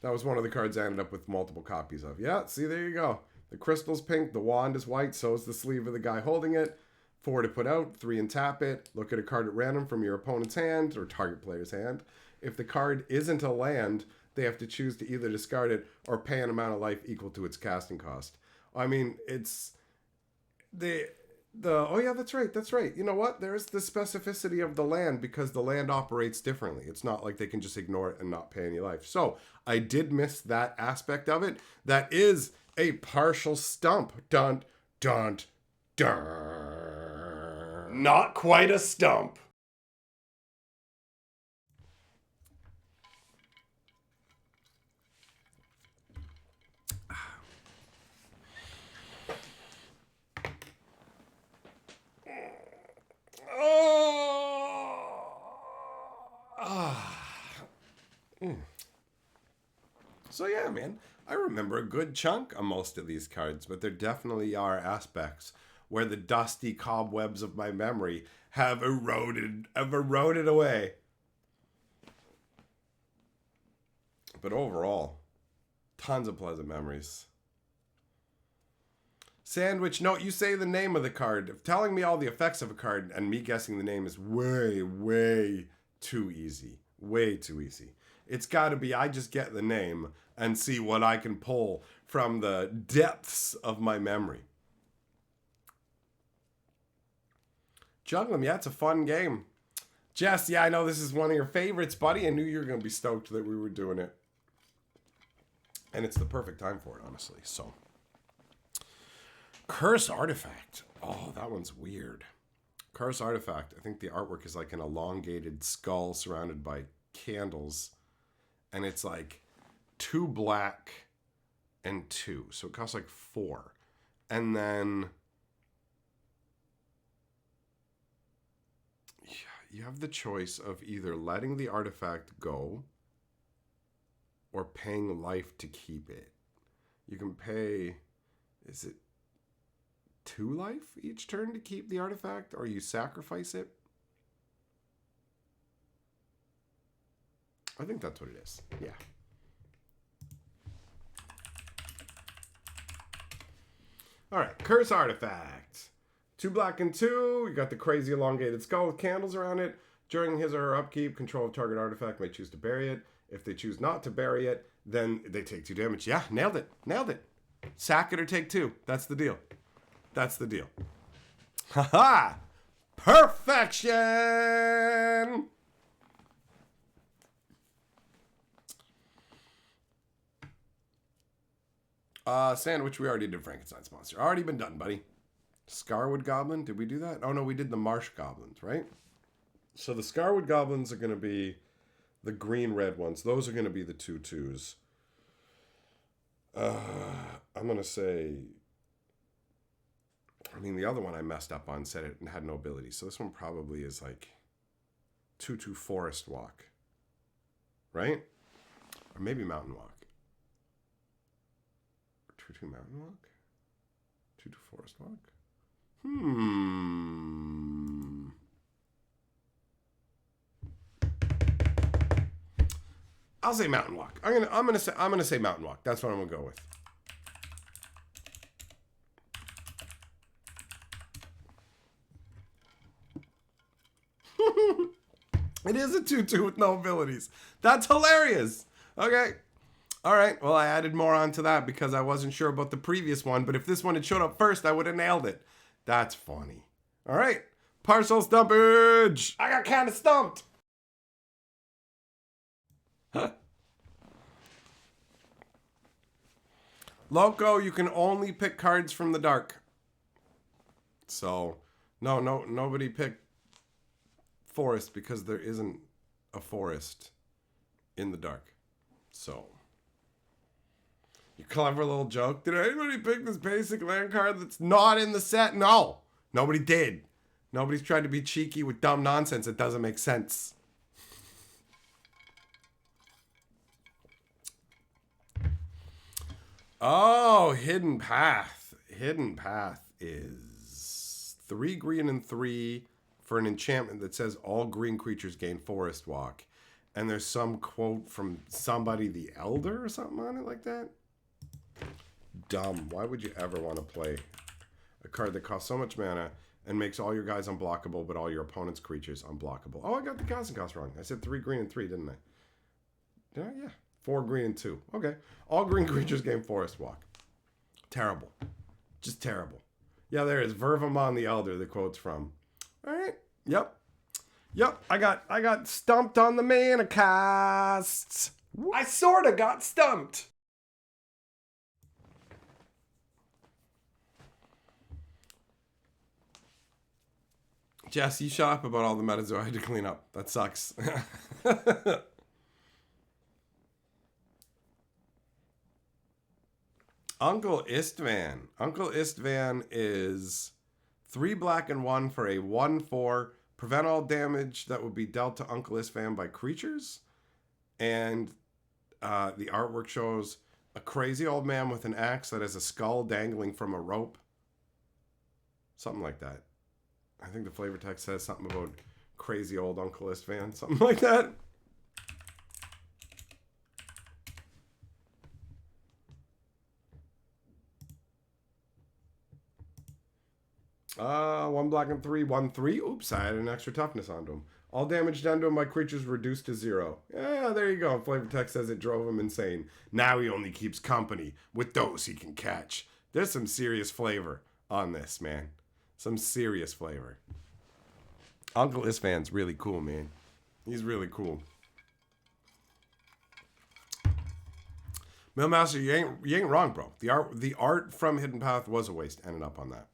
That was one of the cards I ended up with multiple copies of. Yeah, see, there you go. The crystal's pink, the wand is white, so is the sleeve of the guy holding it. 4 to put out, 3 and tap it. Look at a card at random from your opponent's hand or target player's hand. If the card isn't a land, they have to choose to either discard it or pay an amount of life equal to its casting cost. I mean, it's oh yeah, that's right. You know what? There's the specificity of the land because the land operates differently. It's not like they can just ignore it and not pay any life. So I did miss that aspect of it. That is a partial stump. Dun, dun, dun. Not quite a stump. So yeah, man, I remember a good chunk of most of these cards, but there definitely are aspects where the dusty cobwebs of my memory have eroded away. But overall, tons of pleasant memories. Sandwich, no, you say the name of the card. Telling me all the effects of a card and me guessing the name is way, way too easy. Way too easy. It's got to be I just get the name and see what I can pull from the depths of my memory. Juggling, yeah, it's a fun game. Jess, yeah, I know this is one of your favorites, buddy. I knew you were going to be stoked that we were doing it. And it's the perfect time for it, honestly, so... Curse Artifact. Oh, that one's weird. Curse Artifact. I think the artwork is like an elongated skull surrounded by candles. And it's like 2 black and 2. So it costs like 4. And then you have the choice of either letting the artifact go or paying life to keep it. You can pay, is it 2 life each turn to keep the artifact, or you sacrifice it? I think that's what it is. Yeah. All right, Curse Artifact. 2 black and 2. You got the crazy elongated skull with candles around it. During his or her upkeep, control of target artifact may choose to bury it. If they choose not to bury it, then they take 2 damage. Yeah, nailed it. Nailed it. Sack it or take 2. That's the deal. That's the deal. Haha! Perfection! Sandwich, we already did Frankensteins Monster. Already been done, buddy. Scarwood Goblin, did we do that? Oh no, we did the Marsh Goblins, right? So the Scarwood Goblins are going to be the green-red ones. Those are going to be the 2/2s. I'm going to say... I mean, the other one I messed up on said it had no ability. So this one probably is like 2/2 Forest Walk. Right? Or maybe Mountain Walk. 2/2 Mountain Walk? 2/2 Forest Walk? I'll say Mountain Walk. I'm gonna say Mountain Walk. That's what I'm gonna go with. It is a 2/2 with no abilities. That's hilarious. Okay. All right. Well, I added more onto that because I wasn't sure about the previous one. But if this one had showed up first, I would have nailed it. That's funny. All right. Partial stumpage. I got kind of stumped. Loco, you can only pick cards from the dark. So, nobody picked forest because there isn't a forest in the dark. So, you clever little joke. Did anybody pick this basic land card that's not in the set? No, nobody did. Nobody's tried to be cheeky with dumb nonsense that doesn't make sense. Oh, Hidden Path. Hidden Path is 3 green and 3 for an enchantment that says all green creatures gain Forest Walk. And there's some quote from somebody, the Elder or something on it like that. dumb. Why would you ever want to play a card that costs so much mana and makes all your guys unblockable, but all your opponent's creatures unblockable? Oh, I got the casting cost wrong. I said 3 green and 3, didn't I? Did I? Yeah. 4 green and 2. Okay. All green creatures gain Forest Walk. Terrible. Just terrible. Yeah, there is Vervamon the Elder, the quote's from. All right. Yep. I got stumped on the mana casts. I sorta got stumped. Jess, you shut up about all the Metazoa I had to clean up. That sucks. Uncle Istvan. Uncle Istvan is 3 black and 1 for a 1/4. Prevent all damage that would be dealt to Uncle Istvan by creatures. And the artwork shows a crazy old man with an axe that has a skull dangling from a rope. Something like that. I think the flavor text says something about crazy old Uncle Istvan. Something like that. 1 black and 3, 1/3. Oops, I had an extra toughness onto him. All damage done to him by creatures reduced to 0. Yeah, there you go. Flavor text says it drove him insane. Now he only keeps company with those he can catch. There's some serious flavor on this, man. Some serious flavor. Uncle Istvan's really cool, man. He's really cool. Millmaster, you ain't wrong, bro. The art from Hidden Path was a waste. Ended up on that.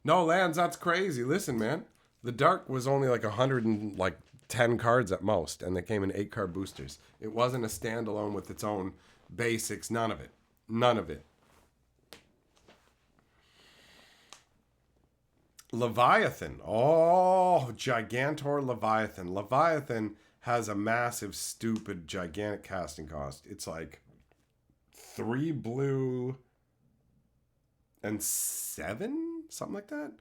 No, lands, that's crazy. Listen, man. The Dark was only like 110 cards at most, and they came in 8-card boosters. It wasn't a standalone with its own basics. None of it. None of it. Leviathan. Oh, Gigantor Leviathan. Leviathan has a massive, stupid, gigantic casting cost. It's like 3 blue and 7? Something like that.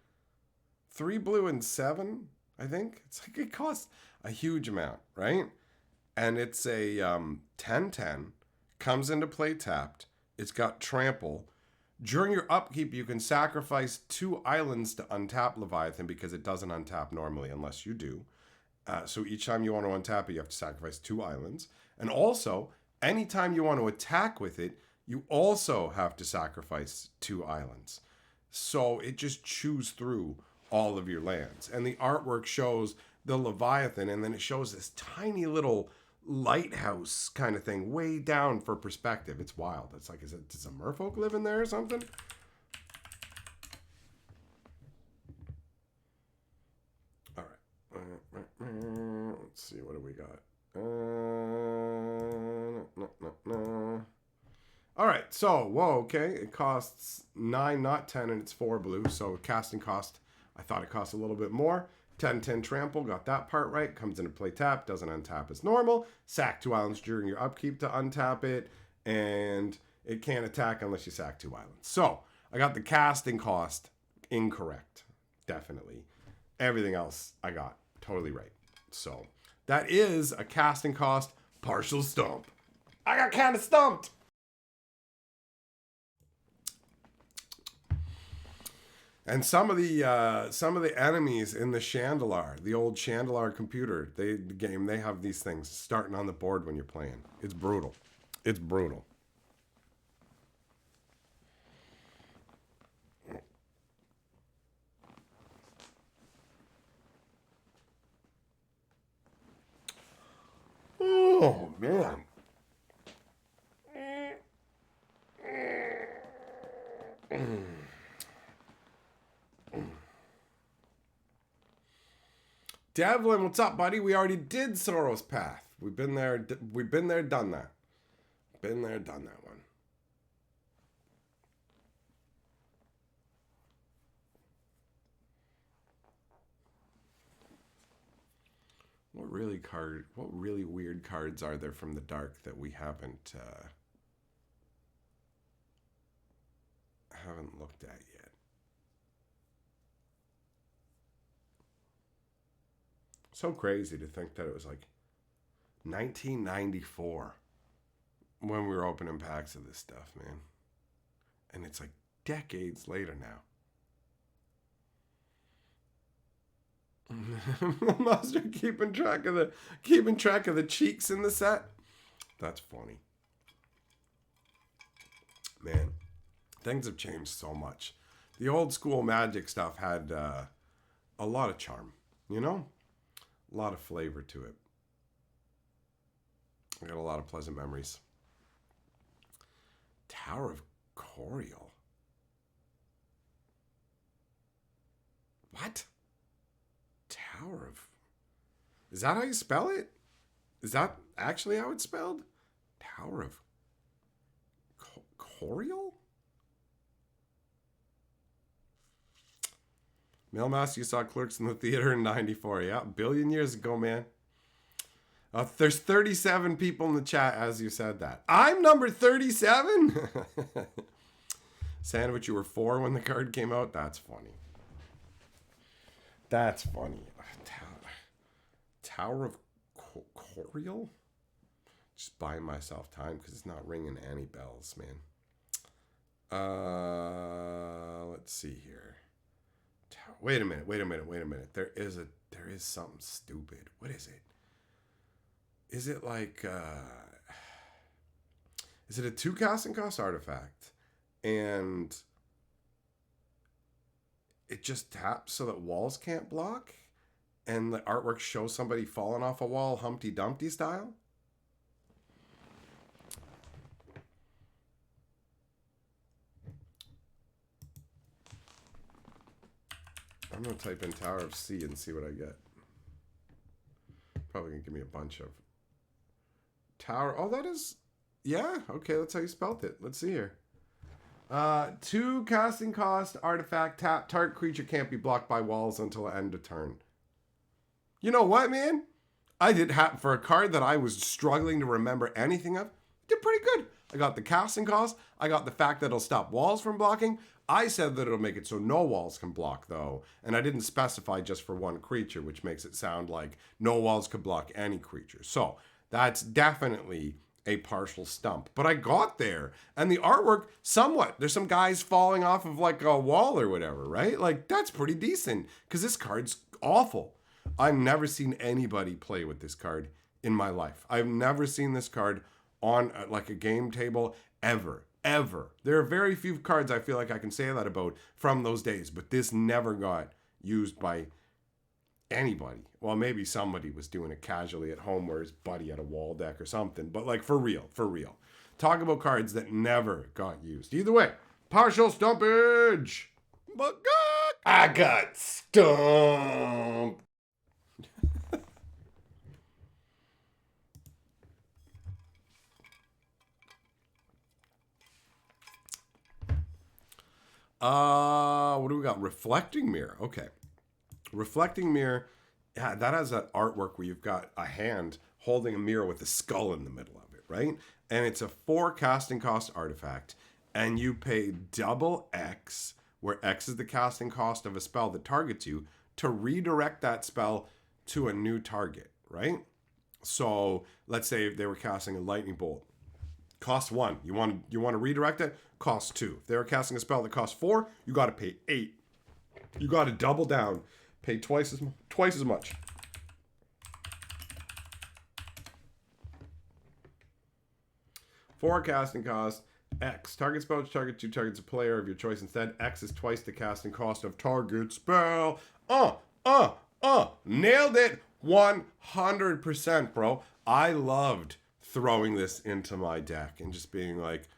3 blue and 7, I think. It's like it costs a huge amount, right? And it's a 10/10. Comes into play tapped. It's got trample. During your upkeep, you can sacrifice 2 islands to untap Leviathan because it doesn't untap normally unless you do. So each time you want to untap it, you have to sacrifice 2 islands. And also, anytime you want to attack with it, you also have to sacrifice 2 islands. So it just chews through all of your lands. And the artwork shows the Leviathan, and then it shows this tiny little lighthouse kind of thing way down for perspective. It's wild. It's like, does a merfolk live in there or something? All right. Let's see. What do we got? No. All right, so, whoa, okay. It costs 9, not 10, and it's 4 blue. So casting cost, I thought it cost a little bit more. 10/10 trample, got that part right. Comes into play tap, doesn't untap as normal. Sack 2 islands during your upkeep to untap it. And it can't attack unless you sack 2 islands. So I got the casting cost incorrect, definitely. Everything else I got totally right. So that is a casting cost partial stump. I got kind of stumped. And some of the enemies in the Chandelar, the old Chandelar computer, the game, they have these things starting on the board when you're playing. It's brutal. It's brutal. Oh, man. Devlin, what's up, buddy? We already did Sorrow's Path. We've been there, done that. Been there, done that one. What really weird cards are there from the Dark that we haven't looked at yet? So crazy to think that it was like 1994 when we were opening packs of this stuff, man. And it's like decades later now. Monster keeping track of the cheeks in the set. That's funny. Man, things have changed so much. The old school Magic stuff had a lot of charm, you know? A lot of flavor to it. I got a lot of pleasant memories. Tower of Coriol. What? Tower of... Is that how you spell it? Is that actually how it's spelled? Tower of... Coriol? Mailmaster, you saw Clerks in the theater in 94. Yeah, a billion years ago, man. There's 37 people in the chat as you said that. I'm number 37? Sandwich, you were 4 when the card came out? That's funny. That's funny. Tower of Coriol? Just buying myself time because it's not ringing any bells, man. Let's see here. Wait a minute. There is something stupid. What is it? Is it like is it a 2 casting cost artifact? And it just taps so that walls can't block? And the artwork shows somebody falling off a wall Humpty Dumpty style? I'm going to type in Tower of C and see what I get. Probably going to give me a bunch of... Tower... Oh, that is... Yeah, okay, that's how you spelt it. Let's see here. 2 casting cost, artifact, tap, target creature can't be blocked by walls until end of turn. You know what, man? I did have... For a card that I was struggling to remember anything of, did pretty good. I got the casting cost. I got the fact that it'll stop walls from blocking. I said that it'll make it so no walls can block, though. And I didn't specify just for one creature, which makes it sound like no walls could block any creature. So that's definitely a partial stump. But I got there. And the artwork, somewhat. There's some guys falling off of like a wall or whatever, right? Like, that's pretty decent. Because this card's awful. I've never seen anybody play with this card in my life. I've never seen this card on like a game table ever. There are very few cards I feel like I can say that about from those days, but this never got used by anybody. Well, maybe somebody was doing it casually at home where his buddy had a wall deck or something, but like for real. Talk about cards that never got used. Either way, partial stumpage. I got stumped. What do we got? Reflecting Mirror. Okay. Reflecting Mirror, yeah, that has that artwork where you've got a hand holding a mirror with a skull in the middle of it, right? And it's a 4 casting cost artifact, and you pay double X, where X is the casting cost of a spell that targets you, to redirect that spell to a new target, right? So let's say if they were casting a lightning bolt. Cost 1. You want to redirect it? Cost 2. If they were casting a spell that costs 4, you got to pay 8. You got to double down, pay twice as much. For casting cost, X. Target spell to target 2 targets a player of your choice instead. X is twice the casting cost of target spell. Nailed it 100%, bro. I loved throwing this into my deck and just being like,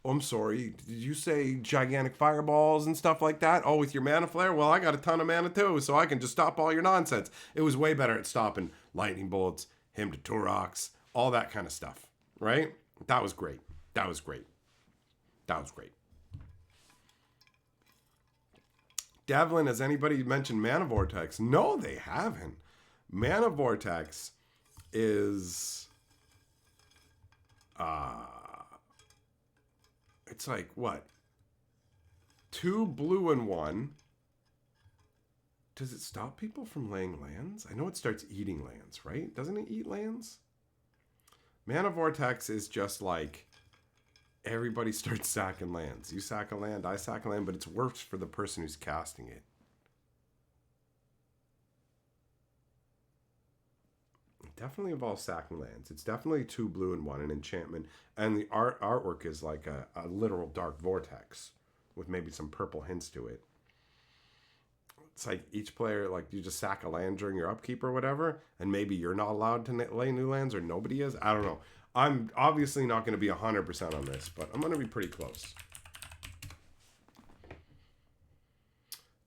oh, I'm sorry, did you say gigantic fireballs and stuff like that? Oh, with your mana flare? Well, I got a ton of mana too, so I can just stop all your nonsense. It was way better at stopping lightning bolts, him to Turox, all that kind of stuff, right? That was great. Devlin, has anybody mentioned Mana Vortex? No, they haven't. Mana Vortex is... it's like, what? 2 blue and 1. Does it stop people from laying lands? I know it starts eating lands, right? Doesn't it eat lands? Mana Vortex is just like everybody starts sacking lands. You sack a land, I sack a land, but it's worse for the person who's casting it. It definitely involves sacking lands. It's definitely 2 blue and 1, an enchantment. And the artwork is like a literal dark vortex with maybe some purple hints to it. It's like each player, like you just sack a land during your upkeep or whatever, and maybe you're not allowed to lay new lands or nobody is. I don't know. I'm obviously not going to be 100% on this, but I'm going to be pretty close.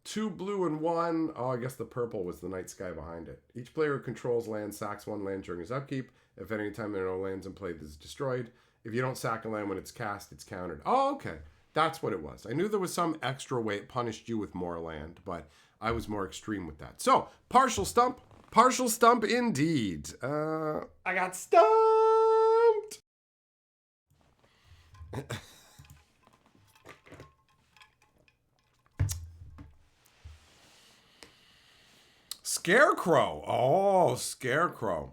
2 blue and 1. Oh, I guess the purple was the night sky behind it. Each player who controls land sacks 1 land during his upkeep. If at any time there are no lands in play, this is destroyed. If you don't sack a land when it's cast, it's countered. Oh, okay. That's what it was. I knew there was some extra way it punished you with more land, but I was more extreme with that. So, partial stump. Partial stump indeed. I got stumped! Scarecrow. Oh, Scarecrow.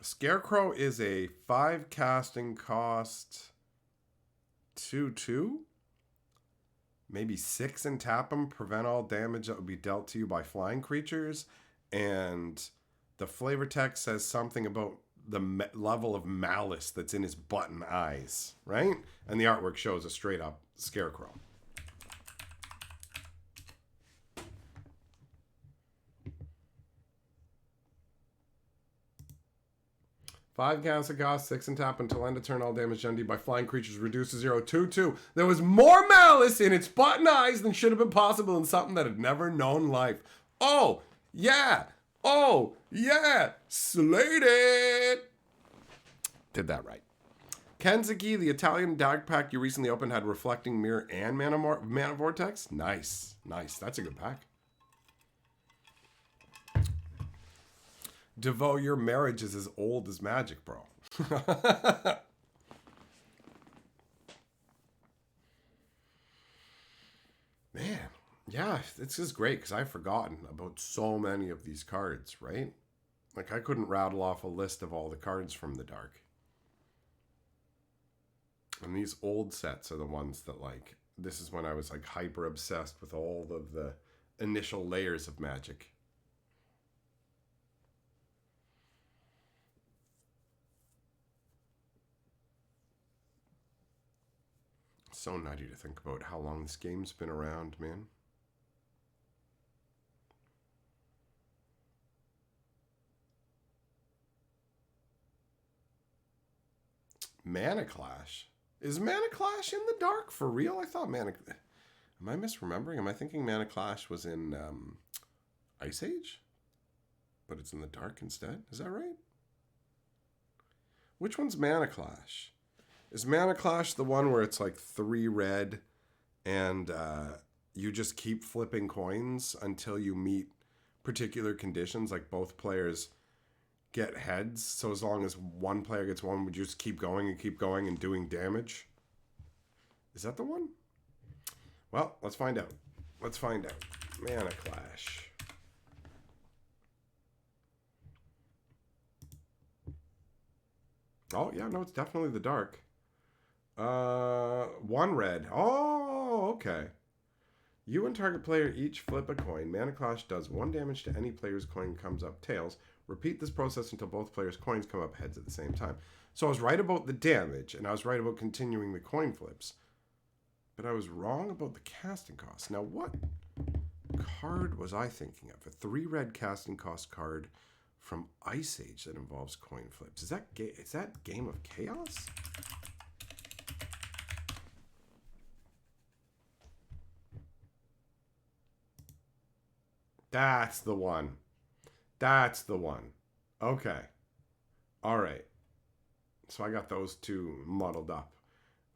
Scarecrow is a 5 casting cost 2/2. Maybe 6 and tap them. Prevent all damage that would be dealt to you by flying creatures. And the flavor text says something about the level of malice that's in his button eyes, right? And the artwork shows a straight up Scarecrow. Five casting cost, 6 and tap until end of turn. All damage done to you by flying creatures reduced to 0, 2/2. There was more malice in its button eyes than should have been possible in something that had never known life. Oh, yeah. Oh, yeah. Slayed it. Did that right. Kenzuki, the Italian dark pack you recently opened, had Reflecting Mirror and Mana Vortex. Nice. Nice. That's a good pack. DeVoe, your marriage is as old as Magic, bro. Man, yeah, this is great because I've forgotten about so many of these cards, right? Like, I couldn't rattle off a list of all the cards from the dark. And these old sets are the ones that, like, this is when I was, like, hyper obsessed with all of the initial layers of Magic. So nutty to think about how long this game's been around, man. Mana Clash? Is Mana Clash in the dark for real? I thought Mana... Am I misremembering? Am I thinking Mana Clash was in Ice Age? But it's in the dark instead? Is that right? Which one's Mana Clash? Is Mana Clash the one where it's like 3 red and you just keep flipping coins until you meet particular conditions, like both players get heads? So as long as one player gets one, would you just keep going and doing damage? Is that the one? Well, let's find out. Let's find out. Mana Clash. Oh, yeah, no, it's definitely the dark. 1 red. Oh, okay. You and target player each flip a coin. Mana Clash does 1 damage to any player's coin comes up tails. Repeat this process until both players' coins come up heads at the same time. So I was right about the damage, and I was right about continuing the coin flips. But I was wrong about the casting cost. Now, what card was I thinking of? A 3 red casting cost card from Ice Age that involves coin flips. Is that Game of Chaos? That's the one. That's the one. Okay. All right. So I got those two muddled up.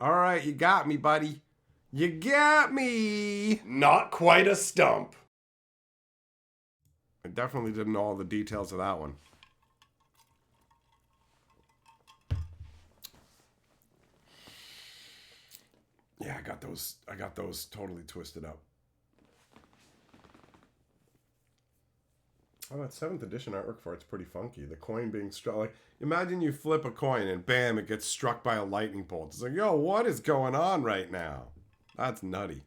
All right, you got me, buddy. You got me. Not quite a stump. I definitely didn't know all the details of that one. Yeah, I got those totally twisted up. Oh, that 7th edition artwork for it's pretty funky. The coin being struck. Like, imagine you flip a coin and bam, it gets struck by a lightning bolt. It's like, yo, what is going on right now? That's nutty.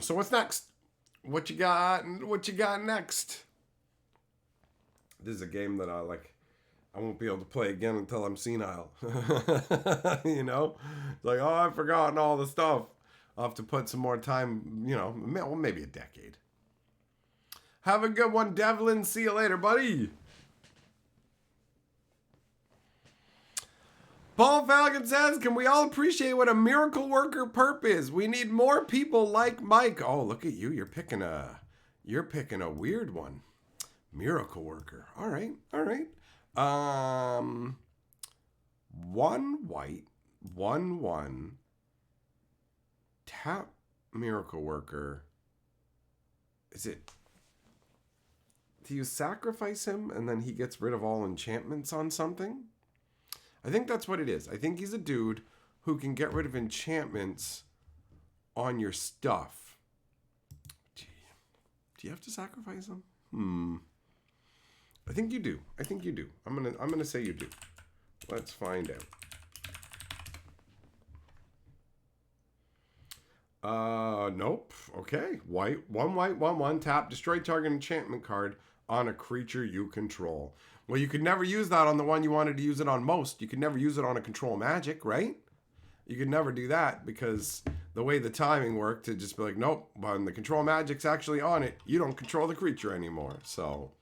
So what's next? What you got? What you got next? This is a game that I won't be able to play again until I'm senile. You know? It's like, oh, I've forgotten all the stuff. I'll have to put some more time, you know, well, maybe a decade. Have a good one, Devlin. See you later, buddy. Paul Falcon says, can we all appreciate what a miracle worker perp is? We need more people like Mike. Oh, look at you. You're picking a weird one. Miracle worker. All right. All right. 1 white, 1/1. Tap miracle worker. Is it, do you sacrifice him and then he gets rid of all enchantments on something? I think that's what it is. I think he's a dude who can get rid of enchantments on your stuff. Gee, do you have to sacrifice him? I think you do. I think you do. I'm gonna say you do. Let's find out. Nope. Okay. White, 1/1, tap, destroy target enchantment card on a creature you control. Well, you could never use that on the one you wanted to use it on most. You could never use it on a control magic, right? You could never do that because the way the timing worked, to just be like, nope, when the control magic's actually on it, you don't control the creature anymore. So,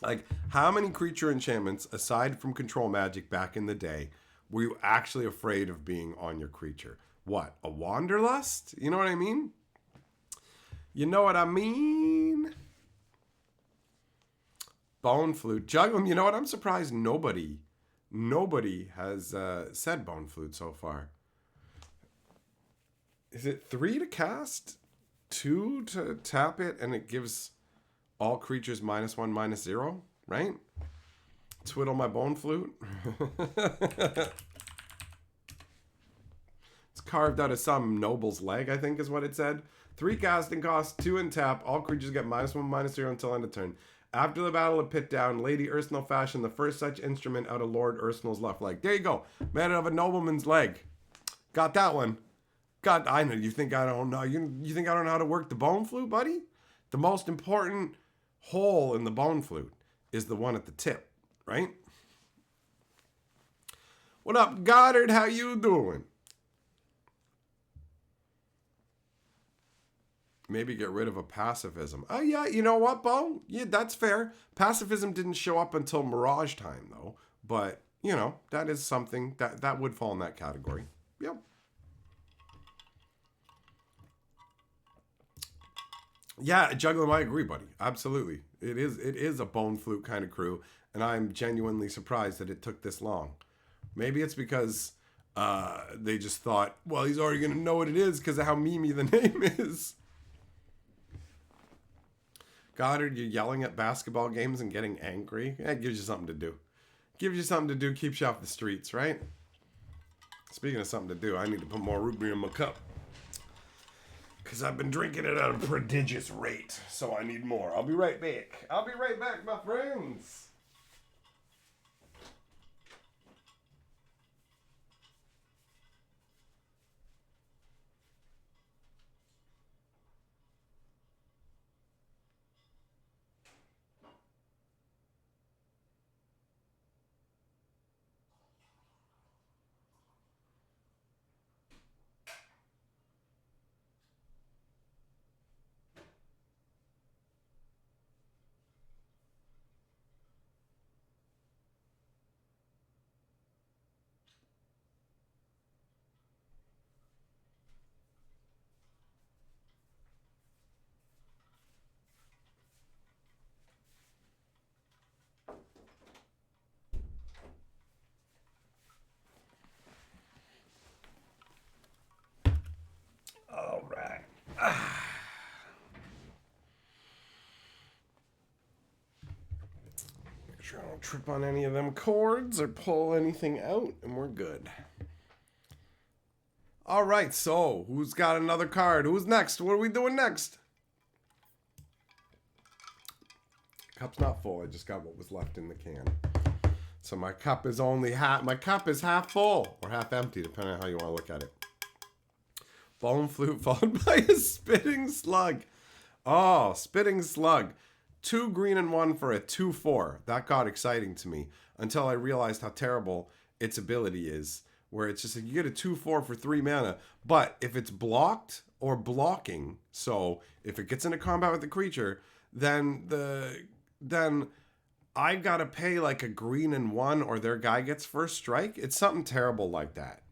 like, how many creature enchantments, aside from control magic back in the day, were you actually afraid of being on your creature? What, a Wanderlust? You know what I mean? You know what I mean? Bone Flute. Juggle 'em. You know what? I'm surprised nobody has said Bone Flute so far. Is it 3 to cast? 2 to tap it, and it gives all creatures -1, -0, right? Twiddle my Bone Flute. It's carved out of some noble's leg, I think is what it said. 3 casting cost, 2 and tap. All creatures get -1, -0 until end of turn. After the Battle of Pitdown, Lady Ursnil fashioned the first such instrument out of Lord Ursnil's left leg. There you go. Made out of a nobleman's leg. Got that one. God, I know. You think I don't know? You think I don't know how to work the Bone Flute, buddy? The most important hole in the Bone Flute is the one at the tip, right? What up, Goddard? How you doing? Maybe get rid of a pacifism. Oh, yeah, you know what, Bo? Yeah, that's fair. Pacifism didn't show up until Mirage time, though. But, you know, that is something that would fall in that category. Yep. Yeah, Juggler, I agree, buddy. Absolutely. It is a Bone Flute kind of crew, and I'm genuinely surprised that it took this long. Maybe it's because they just thought, well, he's already going to know what it is because of how memey the name is. Goddard, you're yelling at basketball games and getting angry. It gives you something to do. Gives you something to do, keeps you off the streets, right? Speaking of something to do, I need to put more root beer in my cup. Because I've been drinking it at a prodigious rate. So I need more. I'll be right back. I'll be right back, my friends. All right. Make sure I don't trip on any of them cords or pull anything out, and we're good. All right, so who's got another card? Who's next? What are we doing next? Cup's not full. I just got what was left in the can. So my cup is only half. My cup is half full or half empty, depending on how you want to look at it. Bone flute followed by a spitting slug. Oh, spitting slug. 2 green and 1 for a 2/4. That got exciting to me until I realized how terrible its ability is. Where it's just like you get a 2/4 for 3 mana, but if it's blocked or blocking, so if it gets into combat with the creature, then I gotta pay like a green and 1 or their guy gets first strike. It's something terrible like that.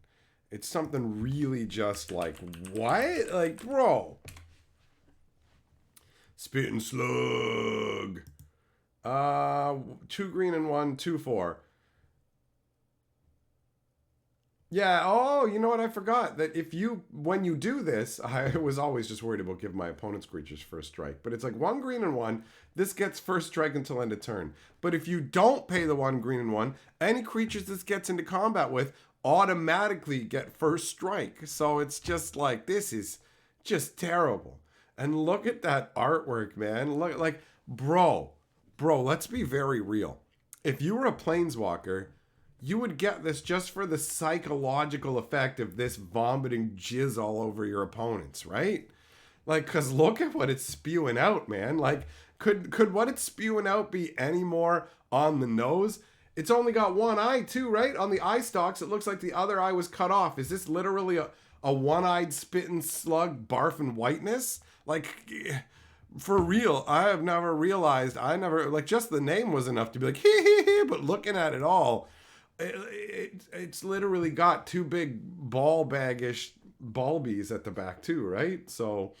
It's something really just like, what? Like, bro. Spitting slug. 2 green and 1, 2/4. Yeah, oh, you know what? I forgot that when you do this, I was always just worried about giving my opponent's creatures first strike. But it's like 1 green and 1, this gets first strike until end of turn. But if you don't pay the 1 green and 1, any creatures this gets into combat with automatically get first strike. So it's just like, this is just terrible. And look at that artwork, man. Look, like, bro, let's be very real. If you were a planeswalker, you would get this just for the psychological effect of this vomiting jizz all over your opponents, right? Like, because look at what it's spewing out, man. Like, could what it's spewing out be any more on the nose? It's only got one eye, too, right? On the eye stalks, it looks like the other eye was cut off. Is this literally a one-eyed spitting slug barfing whiteness? Like, for real, I have never realized, like, just the name was enough to be like, hee, but looking at it all, it's literally got 2 big ball baggish bulbies at the back too, right? So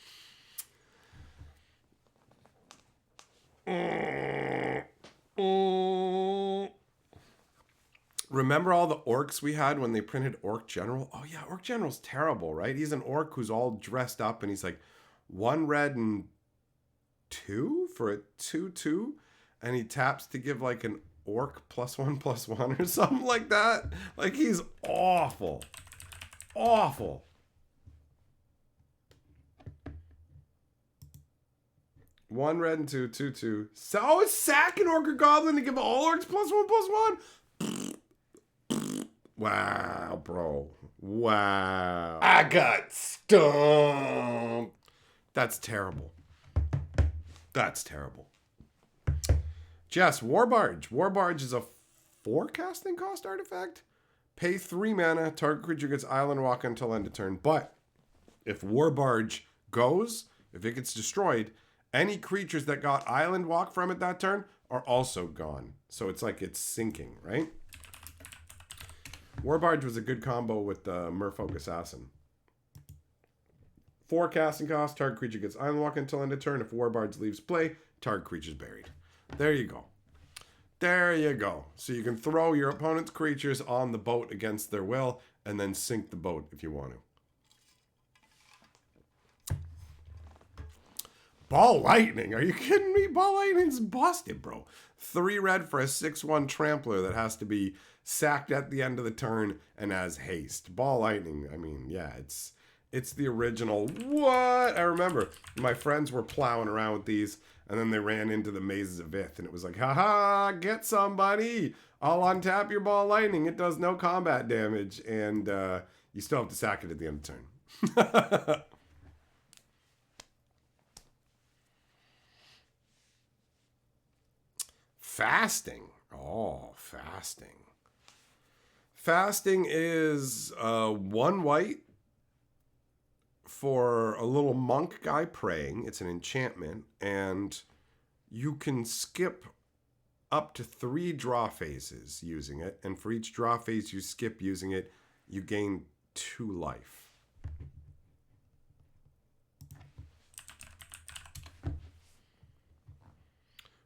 remember all the orcs we had when they printed Orc General? Oh yeah, Orc General's terrible, right? He's an orc who's all dressed up and he's like 1 red and 2 for a 2/2, and he taps to give like an orc +1/+1 or something like that. Like, he's awful. 1 red and 2, 2/2. So it's sack an orc or goblin to give all orcs +1/+1. Wow, bro. Wow. I got stumped. That's terrible. Jess, Warbarge. Warbarge is a 4 casting cost artifact. Pay 3 mana. Target creature gets island walk until end of turn. But if Warbarge goes, if it gets destroyed, any creatures that got island walk from it that turn are also gone. So it's like it's sinking, right? Warbarge was a good combo with the Merfolk Assassin. 4 casting cost. Target creature gets island walk until end of turn. If Warbarge leaves play, target creature's buried. There you go. So you can throw your opponent's creatures on the boat against their will and then sink the boat if you want to. Ball Lightning. Are you kidding me? Ball Lightning's busted, bro. 3 red for a 6/1 trampler that has to be sacked at the end of the turn and has haste. Ball Lightning, I mean, yeah, it's the original. What? I remember my friends were plowing around with these, and then they ran into the Mazes of Ith, and it was like, haha, get somebody. I'll untap your Ball Lightning. It does no combat damage, and you still have to sack it at the end of turn. Fasting. Oh, fasting. Fasting is 1 white for a little monk guy praying. It's an enchantment, and you can skip up to 3 draw phases using it, and for each draw phase you skip using it, you gain 2 life.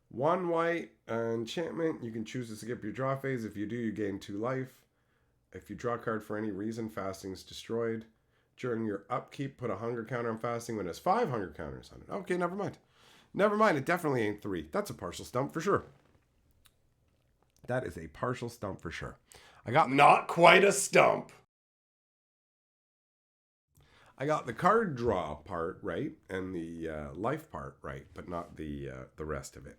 One white enchantment, you can choose to skip your draw phase. If you do, you gain 2 life. If you draw a card for any reason, fasting is destroyed. During your upkeep, put a hunger counter on fasting when it has 5 hunger counters on it. Okay, never mind. It definitely ain't 3. That's a partial stump for sure. That is a partial stump for sure. I got not quite a stump. I got the card draw part right and the life part right, but not the rest of it.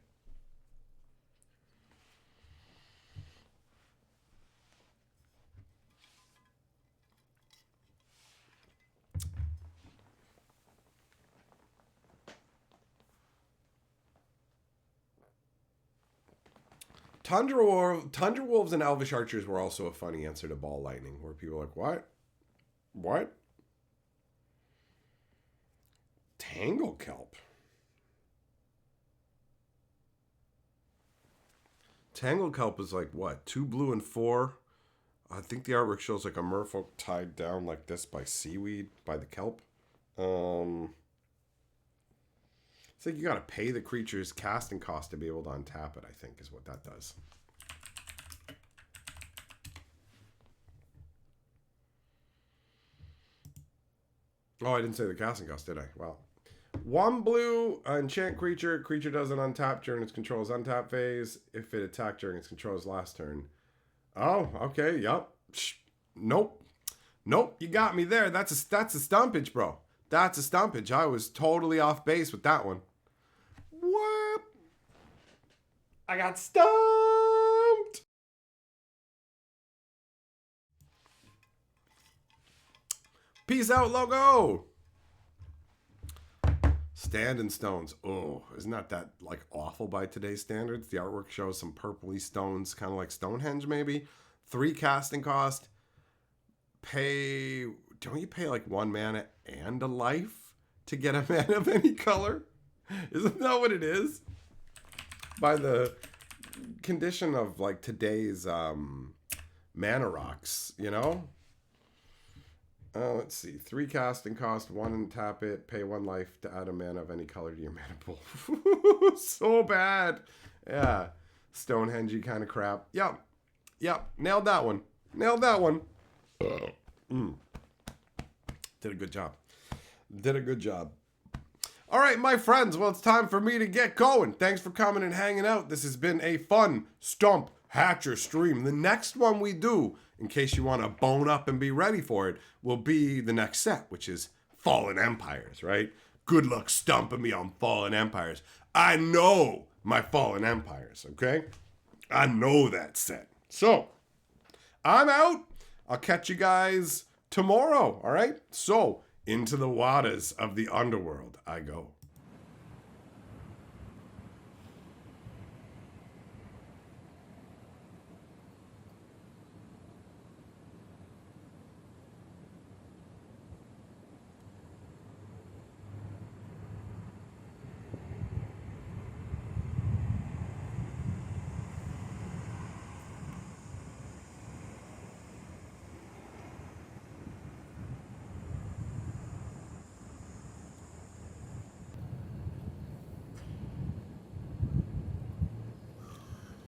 Tundra Wolves and Elvish Archers were also a funny answer to Ball Lightning, where people are like, what? What? Tangle Kelp. Tangle Kelp is like, what? 2 blue and 4? I think the artwork shows like a merfolk tied down like this by seaweed, by the kelp. It's like you gotta pay the creature's casting cost to be able to untap it, I think, is what that does. Oh, I didn't say the casting cost, did I? Well. 1 blue, enchant creature. Creature doesn't untap during its control's untap phase. If it attacked during its control's last turn. Oh, okay, yep. Nope. Nope, you got me there. That's a stumpage, bro. That's a stumpage. I was totally off base with that one. What? I got stumped. Peace out, Loco. Stand and stones. Oh, isn't that like awful by today's standards? The artwork shows some purpley stones, kind of like Stonehenge maybe. 3 casting cost. Don't you pay like 1 mana and a life to get a mana of any color? Isn't that what it is? By the condition of like today's mana rocks, you know? Let's see. 3 casting cost, 1 and tap it, pay 1 life to add a mana of any color to your mana pool. So bad. Yeah. Stonehenge kind of crap. Yep. Nailed that one. Did a good job. All right, my friends. Well, it's time for me to get going. Thanks for coming and hanging out. This has been a fun Stump Hatcher stream. The next one we do, in case you want to bone up and be ready for it, will be the next set, which is Fallen Empires, right? Good luck stumping me on Fallen Empires. I know my Fallen Empires, okay? I know that set. So, I'm out. I'll catch you guys tomorrow, all right? So, into the waters of the underworld I go.